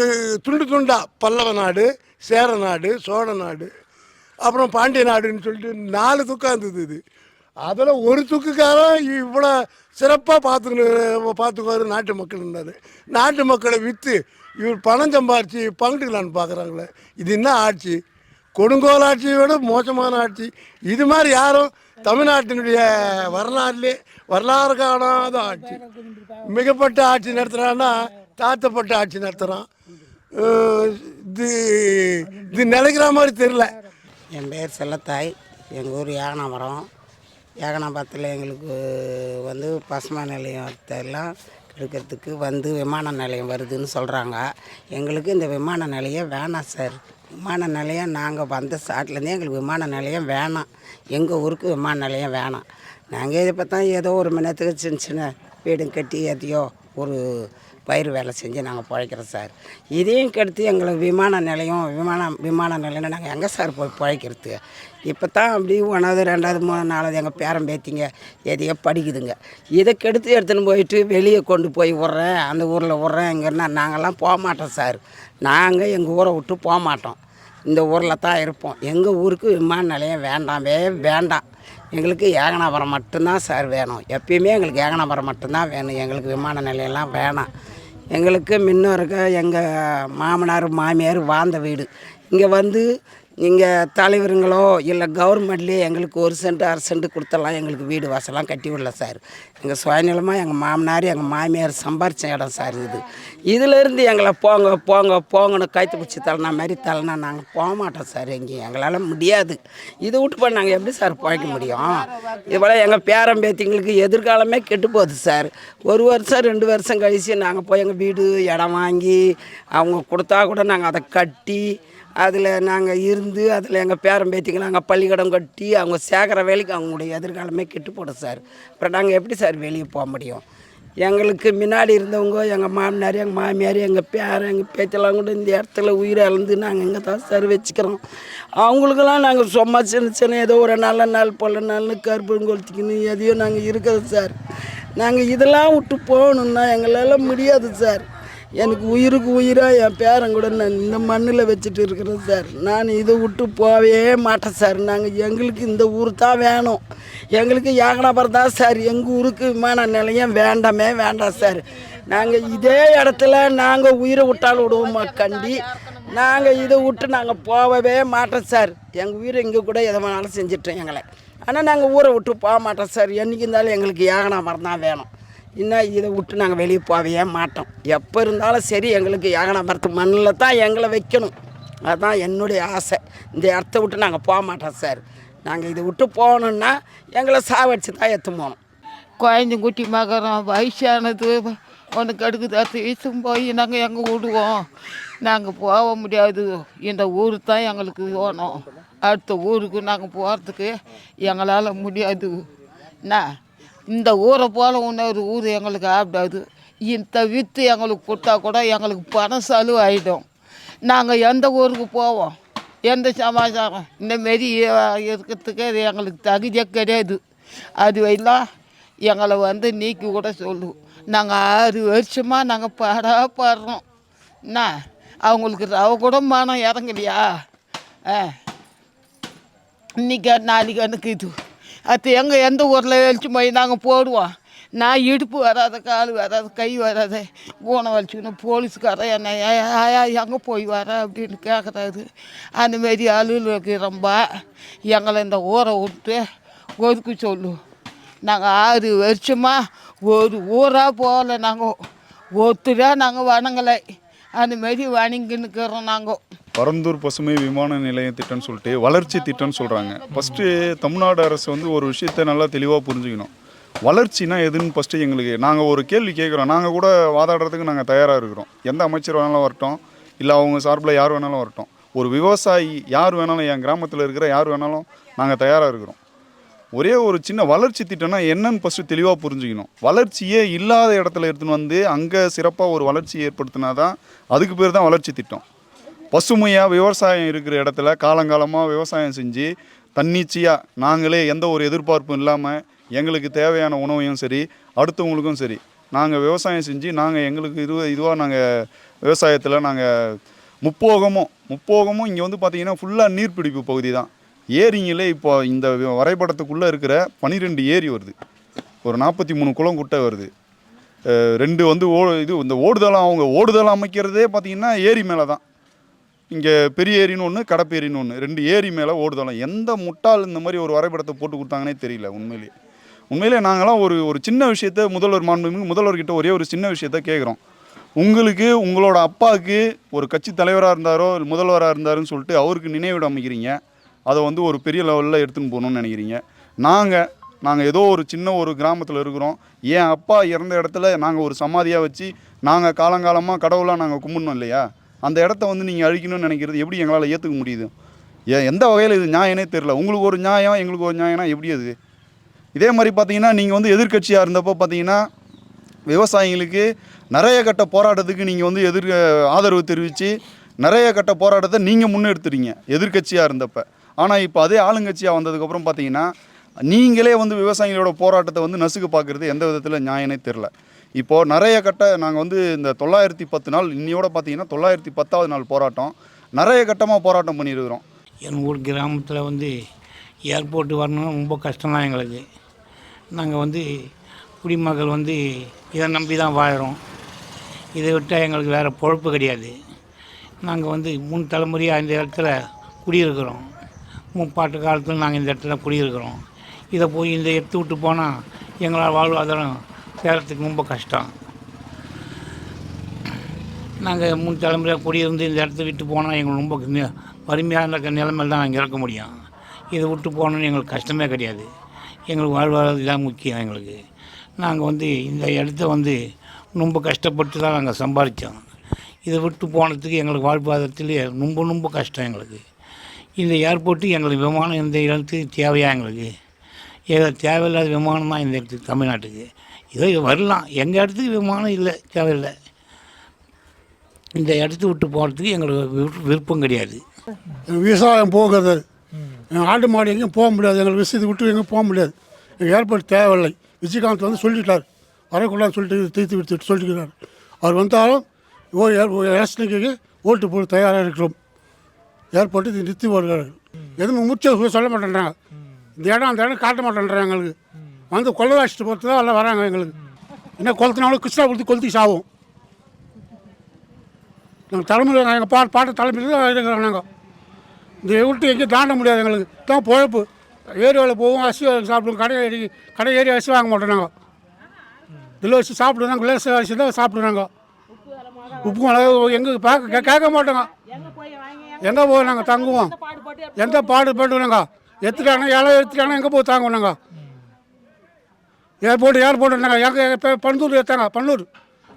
துண்டா பல்லவ நாடு, சேர நாடு, சோழ நாடு, அப்புறம் பாண்டிய நாடுன்னு சொல்லிட்டு 4 துக்கம் இருந்தது. இது அதில் ஒரு துக்குக்காரன் இவ்வளோ சிறப்பாக பார்த்துக்குவார் நாட்டு மக்கள்னாரு. நாட்டு மக்களை விற்று இவர் பணம் சம்பாரித்து பங்கிட்டுக்கலான்னு பார்க்குறாங்களே. இது என்ன ஆட்சி, கொடுங்கோல் ஆட்சியை விட மோசமான ஆட்சி. இது மாதிரி யாரும் தமிழ்நாட்டினுடைய வரலாறு காணாத ஆட்சி. மிகப்பட்ட ஆட்சி நடத்துகிறான்னா தாத்தப்பட்ட ஆட்சி நடத்துகிறான். இது நிலைக்கிற மாதிரி தெரில. என் பேர் செல்லத்தாய், எங்கள் ஊர் யாகனாபுரம். யாகனாபுரத்தில் எங்களுக்கு வந்து பசுமை நிலையத்தெல்லாம் எடுக்கிறதுக்கு வந்து விமான நிலையம் வருதுன்னு சொல்கிறாங்க. எங்களுக்கு இந்த விமான நிலையம் வேணாம் சார். விமான நிலையம் நாங்கள் வந்த ஸ்டார்ட்லேருந்தே எங்களுக்கு விமான நிலையம் வேணாம். எங்கள் ஊருக்கு விமான நிலையம் வேணாம். நாங்கள் இதை பார்த்தா ஏதோ ஒரு மணத்துக்கு சின்ன சின்ன வீடு கட்டி எதையோ ஒரு பயிர் வேலை செஞ்சு நாங்கள் பிழைக்கிறோம் சார். இதையும் கெடுத்து எங்களுக்கு விமான நிலையம் நாங்கள் எங்கே சார் போய் பிழைக்கிறது? இப்போ தான் அப்படி 1வது 2வது 3வது 4வது எங்கள் பேரன் பேத்திங்க எதையோ படிக்குதுங்க. இதை கெடுத்து எடுத்துன்னு போயிட்டு வெளியே கொண்டு போய் விட்றேன், அந்த ஊரில் விட்றேன், இங்கன்னா நாங்கள்லாம் போக மாட்டோம் சார். நாங்கள் எங்கள் ஊரை விட்டு போக மாட்டோம், இந்த ஊரில் தான் இருப்போம். எங்கள் ஊருக்கு விமான நிலையம் வேண்டாம். எங்களுக்கு யாகனாபுரம் மட்டும்தான் சார் வேணும். எப்பயுமே எங்களுக்கு யாகனாபுரம் மட்டும்தான் வேணும். எங்களுக்கு விமான நிலையம்லாம் வேணாம். எங்களுக்கு முன்னோருக்கு எங்கள் மாமனார் மாமியார் வாழ்ந்த வீடு. இங்கே வந்து இங்கே தலைவருங்களோ இல்லை கவர்மெண்ட்லேயே எங்களுக்கு 1 சென்ட் 1/2 சென்ட் கொடுத்தலாம் எங்களுக்கு வீடு வாசலாம் கட்டி விடல சார். எங்கள் சுயநிலமாக எங்கள் மாமனார் எங்கள் மாமியார் சம்பாரித்த இடம் சார் இது. இதிலேருந்து எங்களை போங்கன்னு கைத்து பிடிச்சி தள்ளனா மாதிரி தள்ளனா நாங்கள் போக மாட்டோம் சார். எங்கேயும் எங்களால் முடியாது. இதை விட்டு போய் நாங்கள் எப்படி சார் பிழைக்க முடியும்? இதுபோல் எங்கள் பேரன் பேத்திங்களுக்கு எதிர்காலமே கெட்டு போகுது சார். 1 வருஷம் 2 வருஷம் கழிச்சு நாங்கள் போய் எங்கள் வீடு இடம் வாங்கி அவங்க கொடுத்தா கூட நாங்கள் அதை கட்டி அதில் நாங்கள் இருந்து அதில் எங்கள் பேரன் பேத்திங்க நாங்கள் பள்ளிக்கூடம் கட்டி அவங்க சேர்க்குற வேலைக்கு அவங்களுடைய எதிர்காலமே கெட்டு போடும் சார். அப்புறம் நாங்கள் எப்படி சார் வெளியே போக முடியும்? எங்களுக்கு முன்னாடி இருந்தவங்க எங்கள் மாமனார் எங்கள் மாமியார் எங்கள் பேரன் எங்கள் பேச்செல்லாம் கூட இந்த இடத்துல உயிரை இழந்து நாங்கள் இங்கே தான் சார் வச்சுக்கிறோம். அவங்களுக்கெல்லாம் நாங்கள் சும்மா சின்ன ஏதோ ஒரு நல்ல நாள் போல நாள்னு கருப்புன்னு கொளுத்திக்கணும் எதையோ நாங்கள் இருக்கிறது சார். நாங்கள் இதெல்லாம் விட்டு போகணுன்னா எங்களால் முடியாது சார். எனக்கு உயிருக்கு உயிராக என் பேரன் கூட நான் இந்த மண்ணில் வச்சுட்டு இருக்கிறேன் சார். நான் இதை விட்டு போகவே மாட்டேன் சார். எங்களுக்கு இந்த ஊர் தான் வேணும். எங்களுக்கு யாகனாபுரம் தான் சார். எங்கள் ஊருக்கு விமான நிலையம் வேண்டாம் சார். நாங்கள் இதே இடத்துல நாங்கள் உயிரை விட்டாலும் விடுவோமா கண்டி. நாங்கள் இதை விட்டு நாங்கள் போகவே மாட்டோம் சார். எங்கள் உயிரை இங்கே கூட எதை வேணாலும் செஞ்சிட்டோம் எங்களை. ஆனால் நாங்கள் ஊரை விட்டு போக மாட்டோம் சார். என்றைக்கு இருந்தாலும் எங்களுக்கு யாகனாபுரம் தான் வேணும். இன்னும் இதை விட்டு நாங்கள் வெளியே போகவே மாட்டோம். எப்போ இருந்தாலும் சரி எங்களுக்கு யாகனாபுரத்து மண்ணில் தான் எங்களை வைக்கணும். அதுதான் என்னுடைய ஆசை. இந்த இடத்த விட்டு நாங்கள் போக மாட்டோம் சார். நாங்கள் இதை விட்டு போகணுன்னா எங்களை சாவடிச்சு தான் எடுத்து போகணும். குழந்தை குட்டி மகரம் வயசானது ஒன்று கடுக்குது, அடுத்து வீசும் போய் நாங்கள் எங்கே விடுவோம்? நாங்கள் போக முடியாது. இந்த ஊர் தான் எங்களுக்கு வேணும். அடுத்த ஊருக்கு நாங்கள் போகிறதுக்கு எங்களால் முடியாது. என்ன இந்த ஊரை போல் இன்னொரு ஊர் எங்களுக்கு ஆகிடாது. இந்த விற்று எங்களுக்கு கொடுத்தா கூட எங்களுக்கு பணம் செலவு ஆகிடும். நாங்கள் எந்த ஊருக்கு போவோம், எந்த சமாச்சாரம் இந்தமாரி இருக்கிறதுக்கு அது எங்களுக்கு தகுதியே கிடையாது. அதுவெல்லாம் எங்களை வந்து நீக்கி கூட சொல்லுவோம். நாங்கள் 6 வருஷமாக நாங்கள் பாடுறோம். என்ன அவங்களுக்கு ரவை கூட மனம் இறங்கலையா? இன்றைக்கி நாளைக்கு எனக்கு இது அது எந்த ஊரில் வெளிச்சு போய் நாங்கள் போடுவோம். நான் இடுப்பு வராத, கால் வராது, கை வராது, போனை வலிச்சுக்கணும். போலீஸ்காரன் என்ன எங்கே போய் வர அப்படின்னு கேட்குறாரு. அந்தமாரி அலுவலக ரொம்ப எங்களை இந்த ஊரை விட்டு ஒதுக்க சொல்லுவோம். நாங்கள் 6 வருஷமாக ஒரு ஊராக போகல. நாங்கள் ஒருத்தராக நாங்கள் வணங்கலை. அந்தமாரி வணங்கின்னுக்கிறோம். நாங்கள் பரந்தூர் பசுமை விமான நிலைய திட்டம்னு சொல்லிட்டு வளர்ச்சி திட்டம்னு சொல்கிறாங்க. ஃபஸ்ட்டு தமிழ்நாடு அரசு வந்து ஒரு விஷயத்தை நல்லா தெளிவாக புரிஞ்சுக்கணும். வளர்ச்சினா எதுன்னு ஃபஸ்ட்டு எங்களுக்கு நாங்கள் ஒரு கேள்வி கேட்குறோம். நாங்கள் கூட வாதாடுறதுக்கு நாங்கள் தயாராக இருக்கிறோம். எந்த அமைச்சர் வேணாலும் வரட்டும், இல்லை அவங்க சார்பில் யார் வேணாலும் வரட்டும். ஒரு விவசாயி யார் வேணாலும், என் கிராமத்தில் இருக்கிற யார் வேணாலும் நாங்கள் தயாராக இருக்கிறோம். ஒரே ஒரு சின்ன வளர்ச்சி திட்டம்னா என்னன்னு ஃபஸ்ட்டு தெளிவாக புரிஞ்சுக்கணும். வளர்ச்சியே இல்லாத இடத்துல எடுத்துன்னு வந்து அங்கே சிறப்பாக ஒரு வளர்ச்சி ஏற்படுத்தினா தான் அதுக்கு பேர் தான் வளர்ச்சி திட்டம். பசுமையாக விவசாயம் இருக்கிற இடத்துல காலங்காலமாக விவசாயம் செஞ்சு தன்னிச்சையாக நாங்களே எந்த ஒரு எதிர்பார்ப்பும் இல்லாமல் எங்களுக்கு தேவையான உணவையும் சரி, அடுத்தவங்களுக்கும் சரி, நாங்கள் விவசாயம் செஞ்சு நாங்கள் எங்களுக்கு இதுவாக நாங்கள் விவசாயத்தில் நாங்கள் முப்போகமும் இங்கே வந்து பார்த்திங்கன்னா ஃபுல்லாக நீர்பிடிப்பு பகுதி தான். ஏரிங்களே இப்போ இந்த வரைபடத்துக்குள்ளே இருக்கிற 12 ஏரி வருது, ஒரு 43 குளம் குட்டை வருது, 2 வந்து இந்த ஓடுதளம். அவங்க ஓடுதளம் அமைக்கிறதே பார்த்திங்கன்னா ஏரி மேலே தான். இங்கே பெரிய ஏரின்னு ஒன்று, கடப்பேரின்னு ஒன்று, 2 ஏரி மேலே ஓடுதளம். எந்த முட்டாள் இந்த மாதிரி ஒரு வரைபடத்தை போட்டு கொடுத்தாங்கன்னே தெரியல. உண்மையிலே நாங்களாம் ஒரு சின்ன விஷயத்த முதல்வர்கிட்ட ஒரே ஒரு சின்ன விஷயத்த கேட்குறோம். உங்களுக்கு உங்களோட அப்பாவுக்கு ஒரு கட்சி தலைவராக இருந்தாரோ முதல்வராக இருந்தாருன்னு சொல்லிட்டு அவருக்கு நினைவிடம் அமைக்கிறீங்க. அதை வந்து ஒரு பெரிய லெவலில் எடுத்துன்னு போகணுன்னு நினைக்கிறீங்க. நாங்கள் ஏதோ ஒரு சின்ன ஒரு கிராமத்தில் இருக்கிறோம். என் அப்பா இறந்த இடத்துல நாங்கள் ஒரு சமாதியாக வச்சு நாங்கள் காலங்காலமாக கடவுளாக நாங்கள் கும்பிடணும் இல்லையா? அந்த இடத்த வந்து நீங்கள் அழிக்கணும்னு நினைக்கிறது எப்படி எங்களால் ஏற்றுக்க முடியுது? எந்த வகையில் இது நியாயனே தெரில. உங்களுக்கு ஒரு நியாயம், எங்களுக்கு ஒரு நியாயம்னா எப்படி அது? இதே மாதிரி பார்த்தீங்கன்னா நீங்கள் வந்து எதிர்கட்சியாக இருந்தப்போ பார்த்தீங்கன்னா விவசாயிகளுக்கு நிறைய கட்ட போராட்டத்துக்கு நீங்கள் வந்து ஆதரவு தெரிவித்து நிறைய கட்ட போராட்டத்தை நீங்கள் முன்னெடுத்துறீங்க எதிர்கட்சியாக இருந்தப்போ. ஆனால் இப்போ அதே ஆளுங்கட்சியாக வந்ததுக்கப்புறம் பார்த்தீங்கன்னா நீங்களே வந்து விவசாயிகளோட போராட்டத்தை வந்து நசுக்க பார்க்குறது எந்த விதத்தில் நியாயனே தெரில. இப்போது நிறைய கட்ட நாங்கள் வந்து இந்த 910 நாள் இன்னையோட பார்த்தீங்கன்னா 910வது நாள் போராட்டம், நிறைய கட்டமாக போராட்டம் பண்ணியிருக்கிறோம். என் ஊர் கிராமத்தில் வந்து ஏர்போர்ட்டு வரணும்னு ரொம்ப கஷ்டம்தான் எங்களுக்கு. நாங்கள் வந்து குடிமக்கள் வந்து இதை நம்பி தான் வாழுறோம். இதை விட்டால் எங்களுக்கு வேறு பொழப்பு கிடையாது. நாங்கள் வந்து 3 தலைமுறையாக இந்த இடத்துல குடியிருக்கிறோம். முப்பாட்டு காலத்தில் நாங்கள் இந்த இடத்துல குடியிருக்கிறோம். இதை போய் இந்த எடுத்து விட்டு போனால் எங்களால் வாழ்வாதாரம் சேரத்துக்கு ரொம்ப கஷ்டம். நாங்கள் 3 தலைமுறையாக குடியிருந்து இந்த இடத்த விட்டு போனால் எங்களுக்கு ரொம்ப வறுமையான நிலைமையில் தான் நாங்கள் இறக்க முடியும். இதை விட்டு போகணுன்னு எங்களுக்கு கஷ்டமே கிடையாது. எங்களுக்கு வாழ்வாதாரம் தான் முக்கியம் எங்களுக்கு. நாங்கள் வந்து இந்த இடத்த வந்து ரொம்ப கஷ்டப்பட்டு தான் நாங்கள் சம்பாதிச்சோம். இதை விட்டு போனதுக்கு எங்களுக்கு வாழ்வாதாரத்துலேயே ரொம்ப கஷ்டம் எங்களுக்கு. இந்த ஏர்போர்ட்டு எங்களுக்கு விமானம் இந்த இடத்துக்கு தேவையா? எங்களுக்கு ஏதோ தேவையில்லாத விமானம் தான் இந்த இடத்துக்கு தமிழ்நாட்டுக்கு. இதோ வரலாம், எங்கள் இடத்துக்கு விமானம் இல்லை, தேவையில்லை. இந்த இடத்த விட்டு போகிறதுக்கு எங்களுக்கு விருப்பம் கிடையாது. விவசாயம் போகிறது, ஆடு மாடு எங்கேயும் போக முடியாது. எங்களுக்கு விஷயத்தை விட்டு எங்கேயும் போக முடியாது. எங்கள் ஏர்போர்ட் தேவையில்லை. விஜயகாந்த் வந்து சொல்லிட்டார், வரக்கூடாதுன்னு சொல்லிட்டு தீர்த்து விட்டு சொல்லிக்கிறார். அவர் வந்தாலும் எலெக்ஷனுக்கு ஓட்டு போட தயாராக இருக்கிறோம். ஏர்போர்ட்டு இது நிறுத்தி வருகிறார்கள். எதுவும் முக்கிய சொல்ல மாட்டேன்றாங்க. இந்த இடம் அந்த இடம் காட்ட மாட்டேன்றாங்க. எங்களுக்கு வந்து கொள்ளை அடிச்சுட்டு போகிறது தான் எல்லாம் வராங்க. எங்களுக்கு என்ன கொளுத்தினாலும் கிருஷ்ணா கொளுத்தி சாவும். நாங்கள் தலைமையில் எங்கள் பாட்டு தலைமையில் தான் இருக்கிறோம். நாங்கள் இந்த விட்டு எங்கேயும் தாண்ட முடியாது. எங்களுக்கு தான் பொழப்பு. ஏரியாவில் போவோம், அரிசி சாப்பிடுவோம். கடை ஏறி அரிசி வாங்க மாட்டோம். நாங்கள் இதில் வச்சு சாப்பிடுவோம். கிளாஸ் அரிசி தான் சாப்பிடுவோம். உப்பு மிளகு எங்களுக்கு கேட்க மாட்டோங்க. எங்கே போய் நாங்கள் தங்குவோம்? எந்த பாடுபட்டு நாங்கள் எடுத்துட்டாங்க, இலை எடுத்துட்டாங்கன்னா எங்கே போய் தாங்குவோம்? நாங்கள் ஏர்போர்ட்டுனாங்க எங்கள் பன்னூர் எடுத்தாங்க. பன்னூர்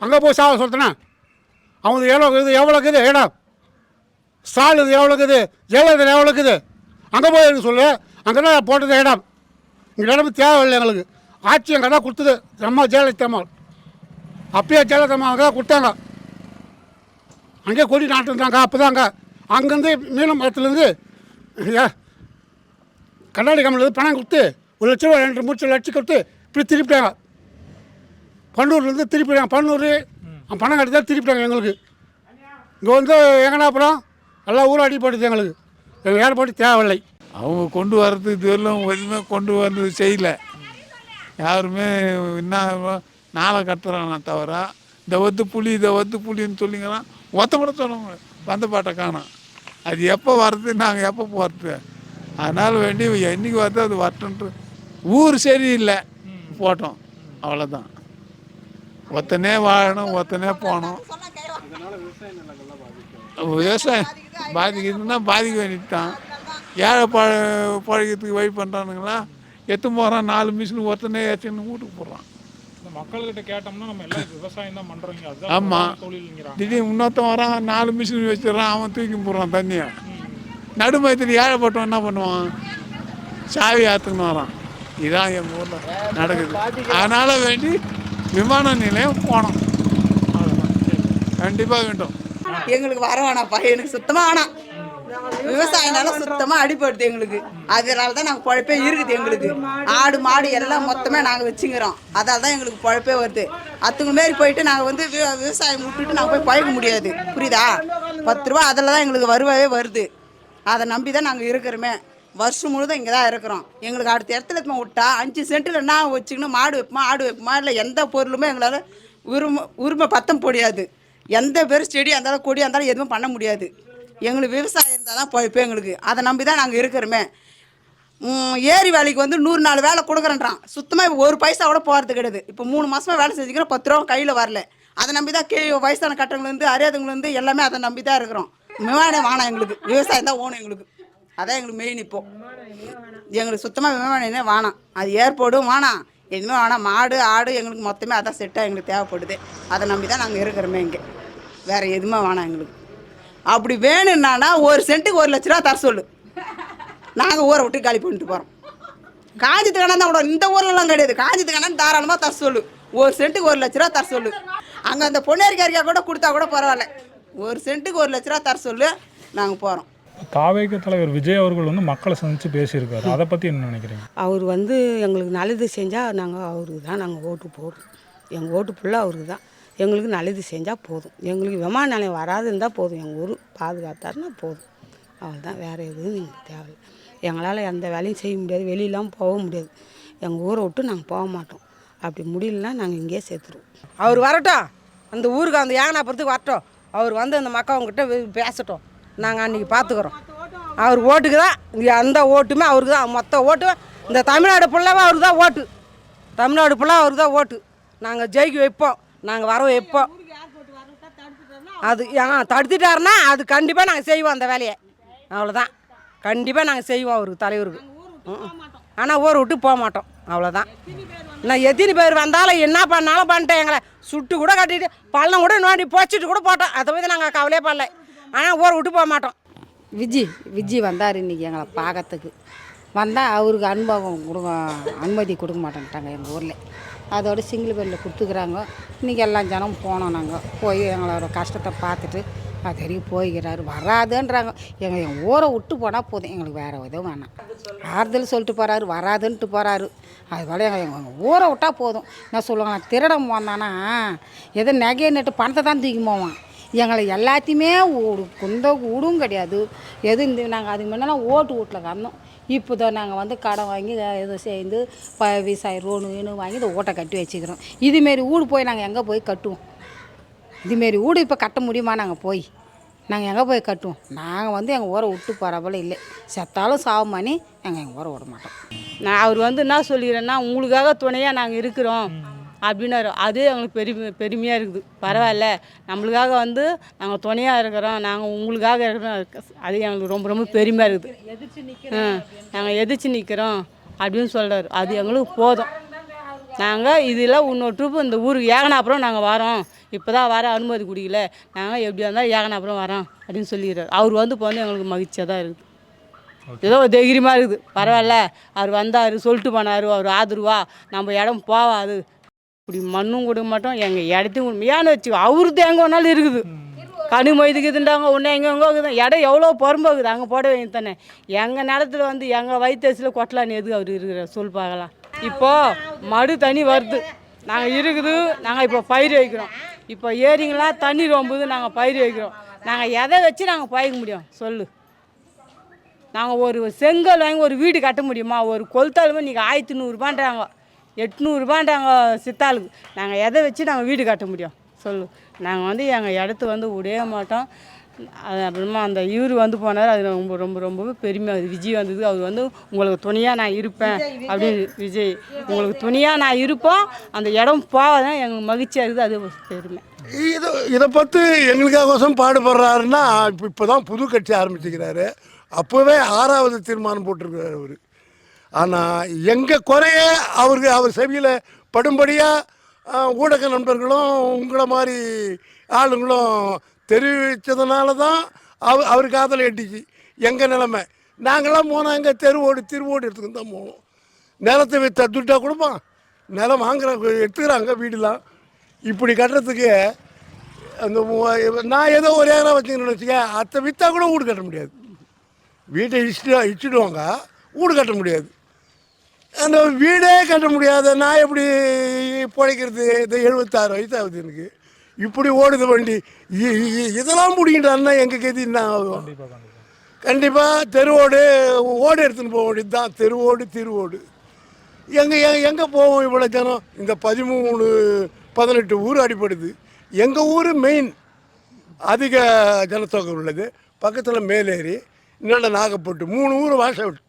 அங்கே போய் சாவ சொல்லிட்டேன்னா அவங்க எவ்வளோ இருக்குது இடம்? ஸ்டால் இது எவ்வளோ இருக்குது? ஜெயலலிதா எவ்வளோ இருக்குது? அங்கே போய் எனக்கு சொல்லு, அங்கே தான் போட்டது இடம். இங்கே இடம் தேவையில்லை எங்களுக்கு. ஆட்சி அங்கே தான் கொடுத்தது அம்மா ஜெயலலிதா அம்மா. அப்பயே ஜெயலலிதா அம்மா அங்கே கொடுத்தாங்க. அங்கேயே கொடி நாட்டுருந்தாங்க. அப்போ தாங்க அங்கேருந்து மீனம் மரத்துலேருந்து கண்ணாடி கம்பெனிலேருந்து பணம் கொடுத்து 1 லட்ச ரூபா 2 லட்சம் கொடுத்து இப்படி திருப்பிட்டாங்க. பன்னூர்லேருந்து திருப்பிட்டாங்க. பன்னூர் பணம் கட்டி தான் திருப்பிட்டாங்க எங்களுக்கு. இங்கே வந்து எங்கன்னா அப்புறம் எல்லாம் ஊர் அடிப்படுது எங்களுக்கு. எங்கள் ஏற்பாடு தேவையில்லை. அவங்க கொண்டு வர்றது இதுவரையிலும் எதுவுமே கொண்டு வந்து செய்யலை. யாருமே என்ன நாளை கட்டுறாங்க தவிர இந்த ஒத்து புளின்னு சொல்லிங்கிறான். ஒத்தப்பட சொல்லுங்க வந்த பாட்டை காணும். அது எப்போ வர்றது, நாங்கள் எப்போ போகிறது? அதனால் வேண்டி என்றைக்கு வருது அது வரட்டுன்ட்டு. ஊர் சரியில்லை போட்டோம், அவ்வளோதான். ஒத்தனே வாழணும், ஒத்தனே போகணும். விவசாயம் பாதிக்குதுன்னா பாதிக்க வேண்டியது தான். ஏழை பழகிறதுக்கு வழி பண்ணுறானுங்களா? எத்து போகிறான் 4 மிஷின் ஒத்தனே ஏற்றின்னு வீட்டுக்கு போடுறான். மக்கள்கிட்ட கேட்டோம்னா நம்ம எல்லாம் விவசாயம் தான் பண்ணுறோங்க. ஆமாம், திடீர்னு இன்னொருத்தன் வரான் 4 மிஷின் வச்சிடறான், அவன் தூக்கி போடுறான் தண்ணியை. நடுமயத்தில் ஏழைப்பட்டவன் என்ன பண்ணுவான்? சாவி ஆற்றுன்னு வரான். இதான் எங்கள் ஊரில் நடக்குது. அதனால் வேண்டி விமான நிலையம் போனோம், கண்டிப்பாக வேண்டும். எங்களுக்கு வர வேணாம்ப்பா, எனக்கு சுத்தமாக வேணாம். விவசாயனால சுத்தமாக அடிபடுது எங்களுக்கு. அதனால தான் நாங்கள் பொழைப்பே இருக்குது எங்களுக்கு. ஆடு மாடு எல்லாம் மொத்தமாக நாங்கள் வச்சுக்கிறோம். அதால் தான் எங்களுக்கு பொழைப்பே வருது. அத்துங்க மாரி போயிட்டு நாங்கள் வந்து விவசாயம் விட்டுட்டு நாங்கள் போய் பழக முடியாது, புரியுதா? 10 ரூபா அதில் தான் எங்களுக்கு வருவாவே வருது. அதை நம்பி தான் நாங்கள் இருக்கிறோமே. வருஷம் முழுதும் இங்கே தான் இருக்கிறோம். எங்களுக்கு அடுத்த இடத்துல விட்டா 5 சென்ட்டில் என்ன வச்சுக்கணும்? மாடு வைப்போமா, ஆடு வைப்போமா, இல்லை எந்த பொருளுமே எங்களால் உரிமை பத்தம் முடியாது. எந்த பேர் செடியாக இருந்தாலும் கொடியாக இருந்தாலும் எதுவும் பண்ண முடியாது. எங்களுக்கு விவசாயம் இருந்தால் தான் போய்ப்போ எங்களுக்கு. அதை நம்பி தான் நாங்கள் இருக்கிறோமே. ஏரி வேலைக்கு வந்து 100 நாள் வேலை கொடுக்குறேன்றான். சுத்தமாக இப்போ 1 பைசா கூட போகிறது கிடையாது. இப்போ 3 மாதமாக வேலை செஞ்சுக்கிறோம், 10 ரூபா கையில் வரல. அதை நம்பி தான் வயசான கட்டங்கள்லேருந்து அறியாதவங்கலேருந்து எல்லாமே அதை நம்பி தான் இருக்கிறோம். விமானம் வேணாம் எங்களுக்கு, விவசாயம் தான் ஓணும் எங்களுக்கு. அதான் எங்களுக்கு மெயின். இப்போது எங்களுக்கு சுத்தமாக விமானமே வேணாம், அது ஏர்போர்ட்டும் வேணாம், எதுவுமே வேணாம். மாடு ஆடு எங்களுக்கு மொத்தமே அதான் செட்டாக எங்களுக்கு தேவைப்படுது. அதை நம்பி தான் நாங்கள் இருக்கிறோமே இங்கே. வேறு எதுவுமே வேணாம் எங்களுக்கு. அப்படி வேணும்னா 1 சென்ட்டுக்கு 1 லட்ச ரூபா தர சொல்லு, நாங்கள் ஊரை விட்டு காலி பண்ணிட்டு போகிறோம். காஞ்சித்து கணம் தான் விடும், இந்த ஊர்லலாம் கிடையாது. காஞ்சித்து கணம் தாராளமாக தர சொல்லு. 1 சென்ட்டுக்கு 1 லட்ச ரூபா தர சொல்லு. அங்கே அந்த பொன்னேரிக்காரிக்கா கூட கொடுத்தா கூட பரவாயில்ல. 1 சென்ட்டுக்கு 1 லட்ச ரூபா தர சொல்லு, நாங்கள் போகிறோம். தாவேக தலைவர் விஜய் அவர்கள் வந்து மக்களை சந்தித்து பேசியிருக்காரு. அதை பற்றி என்ன நினைக்கிறீங்க? அவர் வந்து எங்களுக்கு நல்லது செஞ்சால் நாங்கள் அவருக்கு தான் நாங்கள் ஓட்டு போடுறோம். எங்கள் ஓட்டு ஃபுல்லாக அவருக்கு தான். எங்களுக்கு நல்லது செஞ்சால் போதும். எங்களுக்கு விமான நிலையம் வராது இருந்தால் போதும். எங்கள் ஊர் பாதுகாத்தாருன்னா போதும், அவ்வளோதான். வேறு எதுவும் எங்களுக்கு தேவையில்லை. எங்களால் எந்த வேலையும் செய்ய முடியாது, வெளியெல்லாம் போக முடியாது. எங்கள் ஊரை விட்டு நாங்கள் போக மாட்டோம். அப்படி முடியலன்னா நாங்கள் இங்கேயே சேர்த்துருவோம். அவர் வரட்டும், அந்த ஊருக்கு அந்த யாகனாபுரத்துக்கு வரட்டும். அவர் வந்து அந்த மக்கள்கிட்ட பேசட்டும், நாங்கள் அன்றைக்கி பார்த்துக்குறோம். அவர் ஓட்டுக்கு தான் அந்த ஓட்டுமே அவருக்கு தான். மொத்த ஓட்டு இந்த தமிழ்நாடு ஃபுல்லாகவே அவருக்கு தான் ஓட்டு. தமிழ்நாடு ஃபுல்லாக அவருக்கு தான் ஓட்டு. நாங்கள் ஜெயிக்க வைப்போம், நாங்கள் வர வைப்போம். அது தடுத்துட்டாருன்னா அது கண்டிப்பாக நாங்கள் செய்வோம் அந்த வேலையை, அவ்வளோதான். கண்டிப்பாக நாங்கள் செய்வோம் அவருக்கு, தலைவருக்கு. ஆனால் ஊரை விட்டு போக மாட்டோம், அவ்வளோதான். நான் எத்தனை பேர் வந்தாலும் என்ன பண்ணாலும் பண்ணிட்டேன். எங்களை சுட்டு கூட கட்டிட்டு பள்ளம் கூட நோண்டி போச்சுட்டு கூட போட்டோம். அதை பற்றி நாங்கள் கவலையே பண்ணல. ஆனால் ஊரை விட்டு போக மாட்டோம். விஜி வந்தார் இன்றைக்கி எங்களை பார்க்கறதுக்கு. வந்தால் அவருக்கு அனுமதி கொடுக்க மாட்டேன்ட்டாங்க எங்கள் ஊரில். அதோட சிங்கிள் பெல்லில் கொடுத்துக்கிறாங்க. இன்றைக்கி எல்லாம் ஜனம் போனோம். நாங்கள் போய் எங்களோட கஷ்டத்தை பார்த்துட்டு அது வரைக்கும் போய்கிறாரு. வராதுன்றாங்க. எங்கள் ஊரை விட்டு போனால் போதும், எங்களுக்கு வேறு எதுவும் வேணாம். ஆறுதல் சொல்லிட்டு போகிறாரு, வராதுன்ட்டு போகிறாரு. அதுபோல் எங்கள் ஊரை விட்டால் போதும். நான் சொல்லுவாங்க, நான் திருடம் போனானா எதோ நகையை நட்டு பணத்தை தான் தூக்கி போவான். எங்களை எல்லாத்தையுமே குந்த ஊடும் கிடையாது எது. நாங்கள் அதுக்கு முன்னெல்லாம் ஓட்டு வீட்டில் கறந்தோம். இப்போ தான் நாங்கள் வந்து கடன் வாங்கி ஏதோ சேர்ந்து விவசாய லோனு வாங்கி இந்த ஓட்டை கட்டி வச்சுக்கிறோம். இதுமாரி வீடு போய் நாங்கள் எங்கே போய் கட்டுவோம்? இதுமாரி வீடு இப்போ கட்ட முடியுமா? நாங்கள் எங்கே போய் கட்டுவோம்? நாங்கள் வந்து எங்கள் ஊரை விட்டு போகிற போல இல்லை. செத்தாலும் சாவமானி எங்கள் ஊரை விட மாட்டோம். நான் அவர் வந்து என்ன சொல்லிக்கிறேன்னா, உங்களுக்காக துணையாக நாங்கள் இருக்கிறோம் அப்படின்னாரு. அது எங்களுக்கு பெருமையாக இருக்குது. பரவாயில்ல, நம்மளுக்காக வந்து நாங்கள் துணையாக இருக்கிறோம், நாங்கள் உங்களுக்காக இருக்கிறோம். அது எங்களுக்கு ரொம்ப ரொம்ப பெருமையாக இருக்குது. நாங்கள் எதிர்த்து நிற்கிறோம் அப்படின்னு சொல்கிறாரு. அது எங்களுக்கு போதும். நாங்கள் இதில் இன்னொரு ட்ரிப்பு இந்த ஊருக்கு ஏகனாபுரம் நாங்கள் வரோம். இப்போ தான் வர அனுமதி குடிக்கல, நாங்கள் எப்படியா இருந்தாலும் ஏகனாபுரம் வரோம் அப்படின்னு சொல்லிடுறாரு. அவர் வந்து இப்போ வந்து எங்களுக்கு மகிழ்ச்சியாக தான் இருக்குது. ஏதோ ஒரு தைரியமாக இருக்குது. பரவாயில்ல, அவர் வந்தார், சொல்லிட்டு போனார், அவர் ஆதரவா நம்ம இடம் போவாது. இப்படி மண்ணும் கொடுக்க மாட்டோம், எங்கள் இடத்தையும் ஏன்னு வச்சுக்கோ, அவருக்கு எங்கே வேணாலும் இருக்குது. கனி மொய்துக்குதுன்றாங்க, ஒன்று எங்கெங்கோ இருக்குது. இடம் எவ்வளோ புறம்போக்குது, அங்கே போட வேண்டியது தானே. எங்கள் நிலத்துல வந்து எங்கள் வயிற்றுல கொட்டலான்னு எதுக்கு அவர் இருக்கிறார் சொல் பார்க்கலாம். இப்போது மடு தண்ணி வருது, நாங்கள் இருக்குது, நாங்கள் இப்போ பயிர் வைக்கிறோம். இப்போ ஏரிங்களாம் தண்ணி ரொம்புது, நாங்கள் பயிர் வைக்கிறோம். நாங்கள் எதை வச்சு நாங்கள் பயிர்க்க முடியும் சொல்லு? நாங்கள் ஒரு செங்கல் வாங்கி ஒரு வீடு கட்ட முடியுமா? ஒரு கொளுத்தாலுமே நீங்கள் 1100ரூபான்றாங்க, 800ரூபான்றாங்க சித்தாளுக்கு. நாங்கள் எதை வச்சு நாங்கள் வீடு கட்ட முடியும் சொல்லு? நாங்கள் வந்து எங்கள் இடத்த வந்து விடவே மாட்டோம். அது அப்புறமா அந்த இவர் வந்து போனார், அது ரொம்ப ரொம்ப ரொம்பவே பெருமையாக இருக்குது. விஜய் வந்தது, அவர் வந்து உங்களுக்கு துணையாக நான் இருப்பேன் அப்படின்னு. விஜய் உங்களுக்கு துணையாக நான் இருப்போம், அந்த இடம் போவதான் எங்களுக்கு மகிழ்ச்சியாக இருக்குது, அது பெருமை. இதை பற்றி எங்களுக்காகோசம் பாடுபடுறாருன்னா இப்போ தான் புது கட்சி ஆரம்பிச்சுக்கிறாரு. அப்போவே 6வது தீர்மானம் போட்டிருக்கிறார் அவர். ஆனால் எங்கள் குறைய அவர் செவியில் படும்படியாக ஊடக நண்பர்களும் உங்களை மாதிரி ஆளுங்களும் தெரிவித்ததுனால தான் அவர் காதலை எட்டிச்சு. எங்கள் நிலைமை நாங்களாம் போனால் எங்கள் திருவோடு எடுத்துக்கிட்டு தான் போகணும். நிலத்தை விற்ற துட்டாக கொடுப்பான், நிலம் வாங்குற எடுத்துக்கிறாங்க வீடுலாம். இப்படி கட்டுறதுக்கு அந்த நான் ஏதோ ஒரு ஏக்கரா வச்சுக்கணும்னு வச்சுக்க, அத்தை விற்றா கூட வீடு கட்ட முடியாது. வீட்டை இடிச்சிடுவாங்க, வீடு கட்ட முடியாது. அந்த வீடே கட்ட முடியாத நான் எப்படி பிழைக்கிறது? இது 76 வயசாகுது எனக்கு. இப்படி ஓடுது வண்டி, இதெல்லாம் முடிக்கிட்டாருன்னா எங்கள் கதி என்ன ஆகும்? கண்டிப்பாக தெருவோடு எடுத்துன்னு போக வேண்டியது தான். தெருவோடு எங்கே போவோம் இவ்வளோ ஜனம்? இந்த 13-18 ஊர் அடிப்படுது. எங்கள் ஊர் மெயின் அதிக ஜனத்தொகை உள்ளது. பக்கத்தில் மேலேரி, இன்னொன்று நாகப்பட்டு, 3 ஊர் வாஷ் அவுட்.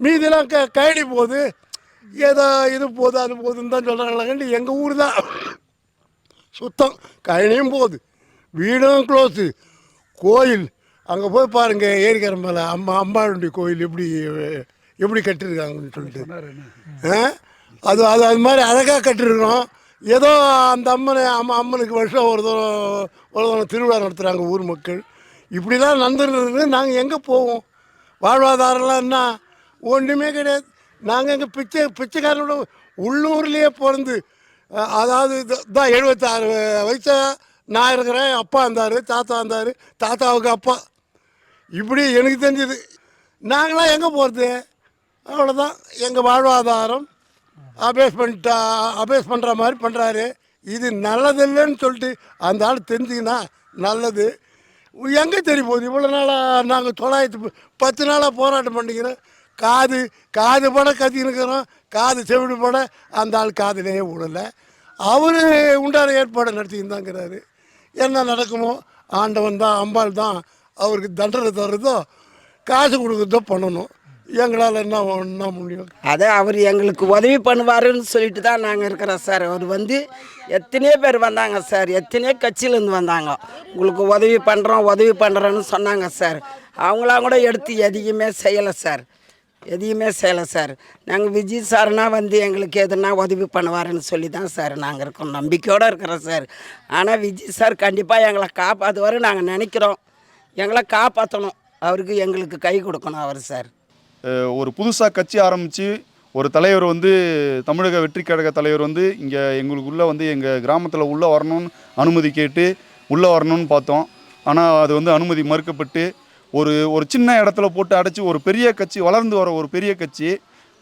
மீதெல்லாம் கைடி போகுது, ஏதோ இது போகுது அது போகுதுன்னு தான் சொல்கிறாங்களாண்டி. எங்கள் ஊர் தான் சுத்தம். கழனியும் போகுது, வீடும் க்ளோஸு. கோயில் அங்கே போய் பாருங்கள், ஏரிக்கரை மேலே அம்பாளுடைய கோயில் எப்படி கட்டியிருக்காங்கன்னு சொல்லிட்டு அது மாதிரி அழகாக கட்டிருக்கிறோம். ஏதோ அந்த அம்மனுக்கு வருஷம் ஒரு தூரம் திருவிழா நடத்துகிறாங்க ஊர் மக்கள். இப்படிலாம் நடந்துருந்தது. நாங்கள் எங்கே போவோம்? வாழ்வாதாரம்லாம் என்ன? ஒன்றுமே கிடையாது. நாங்கள் எங்கள் பிச்சைக்காரனோட உள்ளூர்லேயே பிறந்து, அதாவது தான் 76 வயசா நான் இருக்கிறேன். அப்பா இருந்தார், தாத்தா இருந்தார், தாத்தாவுக்கு அப்பா. இப்படி எனக்கு தெரிஞ்சது. நாங்களாம் எங்கே போகிறது? அவ்வளோதான். எங்கள் வாழ்வாதாரம் அபேஸ் பண்ணுற மாதிரி பண்ணுறாரு. இது நல்லதில்லைன்னு சொல்லிட்டு அந்த ஆள் தெரிஞ்சுக்கினா நல்லது. எங்கே தெரிய போகுது? இவ்வளோ நாளாக நாங்கள் 910 நாளாக போராட்டம் பண்ணிக்கிறோம். காது பட கத்தினுக்கிறோம், காது செவிடு பட அந்த ஆள் காதிலேயே விடலை. அவர் உண்டான ஏற்பாடு நடத்திக்கிட்டாங்கிறாரு. என்ன நடக்குமோ? ஆண்டவன் தான், அம்பாள் தான் அவருக்கு தண்டனை தர்றதோ காசு கொடுக்குறதோ பண்ணணும். எங்களால் என்ன முடியும்? அதை அவர் எங்களுக்கு உதவி பண்ணுவாருன்னு சொல்லிட்டு தான் நாங்கள் இருக்கிறோம் சார். அவர் வந்து எத்தனையோ பேர் வந்தாங்க சார், எத்தனையோ கட்சியிலேருந்து வந்தாங்க. உங்களுக்கு உதவி பண்ணுறோன்னு சொன்னாங்க சார். அவங்களாம் கூட எடுத்து எதையுமே செய்யலை சார். நாங்கள் விஜய் சார்னா வந்து எங்களுக்கு எதுனா உதவி பண்ணுவாருன்னு சொல்லி தான் சார் நாங்கள் இருக்கோம், நம்பிக்கையோடு இருக்கிறோம் சார். ஆனால் விஜய் சார் கண்டிப்பாக எங்களை காப்பாற்றுவார் நாங்கள் நினைக்கிறோம். எங்களை காப்பாற்றணும், அவருக்கு எங்களுக்கு கை கொடுக்கணும் அவர் சார். ஒரு புதுசாக கட்சி ஆரம்பித்து ஒரு தலைவர் வந்து தமிழக வெற்றி கழக தலைவர் வந்து இங்கே எங்களுக்குள்ளே வந்து எங்கள் கிராமத்தில் உள்ளே வரணும்னு அனுமதி கேட்டு உள்ளே வரணும்னு பார்த்தோம். ஆனால் அது வந்து அனுமதி மறுக்கப்பட்டு ஒரு சின்ன இடத்துல போட்டு அடைச்சி ஒரு பெரிய கட்சி, வளர்ந்து வர ஒரு பெரிய கட்சி,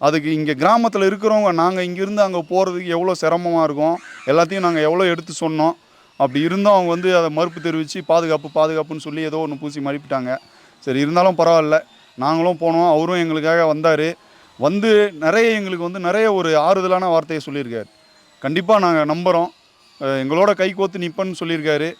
அதுக்கு இங்கே கிராமத்தில் இருக்கிறவங்க நாங்கள் இங்கேருந்து அங்கே போகிறதுக்கு எவ்வளோ சிரமமாக இருக்கும், எல்லாத்தையும் நாங்கள் எவ்வளோ எடுத்து சொன்னோம். அப்படி இருந்தும் அவங்க வந்து அதை மறுப்பு தெரிவித்து பாதுகாப்புன்னு சொல்லி ஏதோ ஒன்று பூசி மறுப்பிட்டாங்க. சரி, இருந்தாலும் பரவாயில்ல, நாங்களும் போனோம். அவரும் எங்களுக்காக வந்தார். வந்து எங்களுக்கு வந்து நிறைய ஒரு ஆறுதலான வார்த்தையை சொல்லியிருக்காரு. கண்டிப்பாக நாங்கள் நம்புகிறோம், எங்களோட கை கோத்து நிற்பேன்னு சொல்லியிருக்காரு.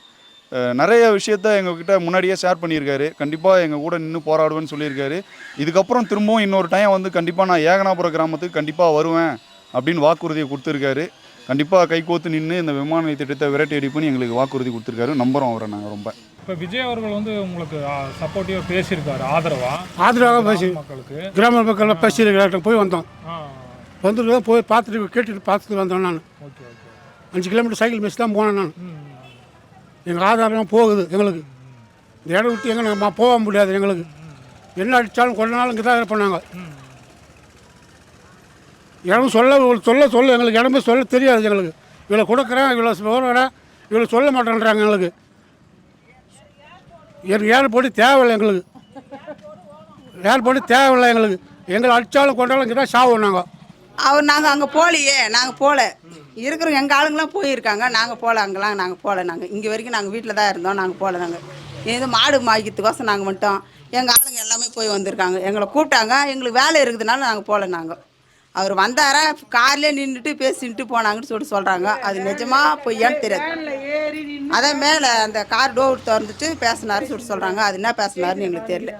நிறைய விஷயத்த எங்ககிட்ட முன்னாடியே ஷேர் பண்ணியிருக்காரு. கண்டிப்பாக எங்கள் கூட நின்று போராடுவேன்னு சொல்லியிருக்காரு. இதுக்கப்புறம் திரும்பவும் இன்னொரு டைம் வந்து கண்டிப்பாக நான் ஏகனாபுரம் கிராமத்துக்கு கண்டிப்பாக வருவேன் அப்படின்னு வாக்குறுதியை கொடுத்துருக்காரு. கண்டிப்பாக கை கோத்து நின்று இந்த விமான நிலைய திட்டத்தை விரட்டி அடிப்புன்னு எங்களுக்கு வாக்குறுதி கொடுத்துருக்காரு. நம்புகிறோம் அவரை நாங்கள் ரொம்ப. இப்போ விஜய் அவர்கள் வந்து உங்களுக்கு சப்போர்ட்டிவாக பேசியிருக்காரு, ஆதரவாக பேசி மக்களுக்கு, கிராம மக்கள் பேசியிருக்காரு. போய் வந்தோம், வந்துட்டு போய் பார்த்துட்டு வந்தோம். நான் 5 கிலோமீட்டர் சைக்கிள் மிஸ் தான் போனேன். நான் எங்கள் ஆதாரம் போகுது எங்களுக்கு. இந்த இடம் விட்டு எங்கே நம்ம போக முடியாது. எங்களுக்கு என்ன அடித்தாலும் கொஞ்ச நாள் இங்கே தான் இருப்போம் நாங்கள். இடம் சொல்ல எங்களுக்கு இடமே சொல்ல தெரியாது. எங்களுக்கு இவ்வளோ கொடுக்குறேன், இவ்வளோ விவரம், இவ்வளோ சொல்ல மாட்டேன்றாங்க. எங்களுக்கு ஏர்போர்ட்டு தேவையில்லை. எங்களுக்கு ஏர்போர்ட்டு தேவையில்லை. எங்களை அடித்தாலும் கொண்டாலும் இங்கே தான் சாவோம் நாங்கள். நாங்கள் அங்கே போகலையே, நாங்கள் போகல. இருக்கிற எங்கள் ஆளுங்களாம் போயிருக்காங்க, நாங்கள் போகல. அங்கெல்லாம் நாங்கள் போகல. நாங்கள் இங்கே வரைக்கும் நாங்கள் வீட்டில் தான் இருந்தோம். நாங்கள் போகல. நாங்கள் இது மாடு மாய்க்கிறதுக்கோசம் நாங்கள் மட்டும் எங்கள் ஆளுங்க எல்லாமே போய் வந்திருக்காங்க. எங்களை கூப்பிட்டாங்க, எங்களுக்கு வேலை இருக்குதுனால நாங்கள் போகல. நாங்கள் அவர் வந்தாரா கார்லேயே நின்றுட்டு பேசிட்டு போனாங்கன்னு சொல்கிறாங்க. அது நிஜமா பொய்யான்னு தெரியாது. அதே மேலே அந்த கார் டோர் திறந்துட்டு பேசினாரு சொல்கிறாங்க. அது என்ன பேசினாருன்னு எங்களுக்கு தெரியல.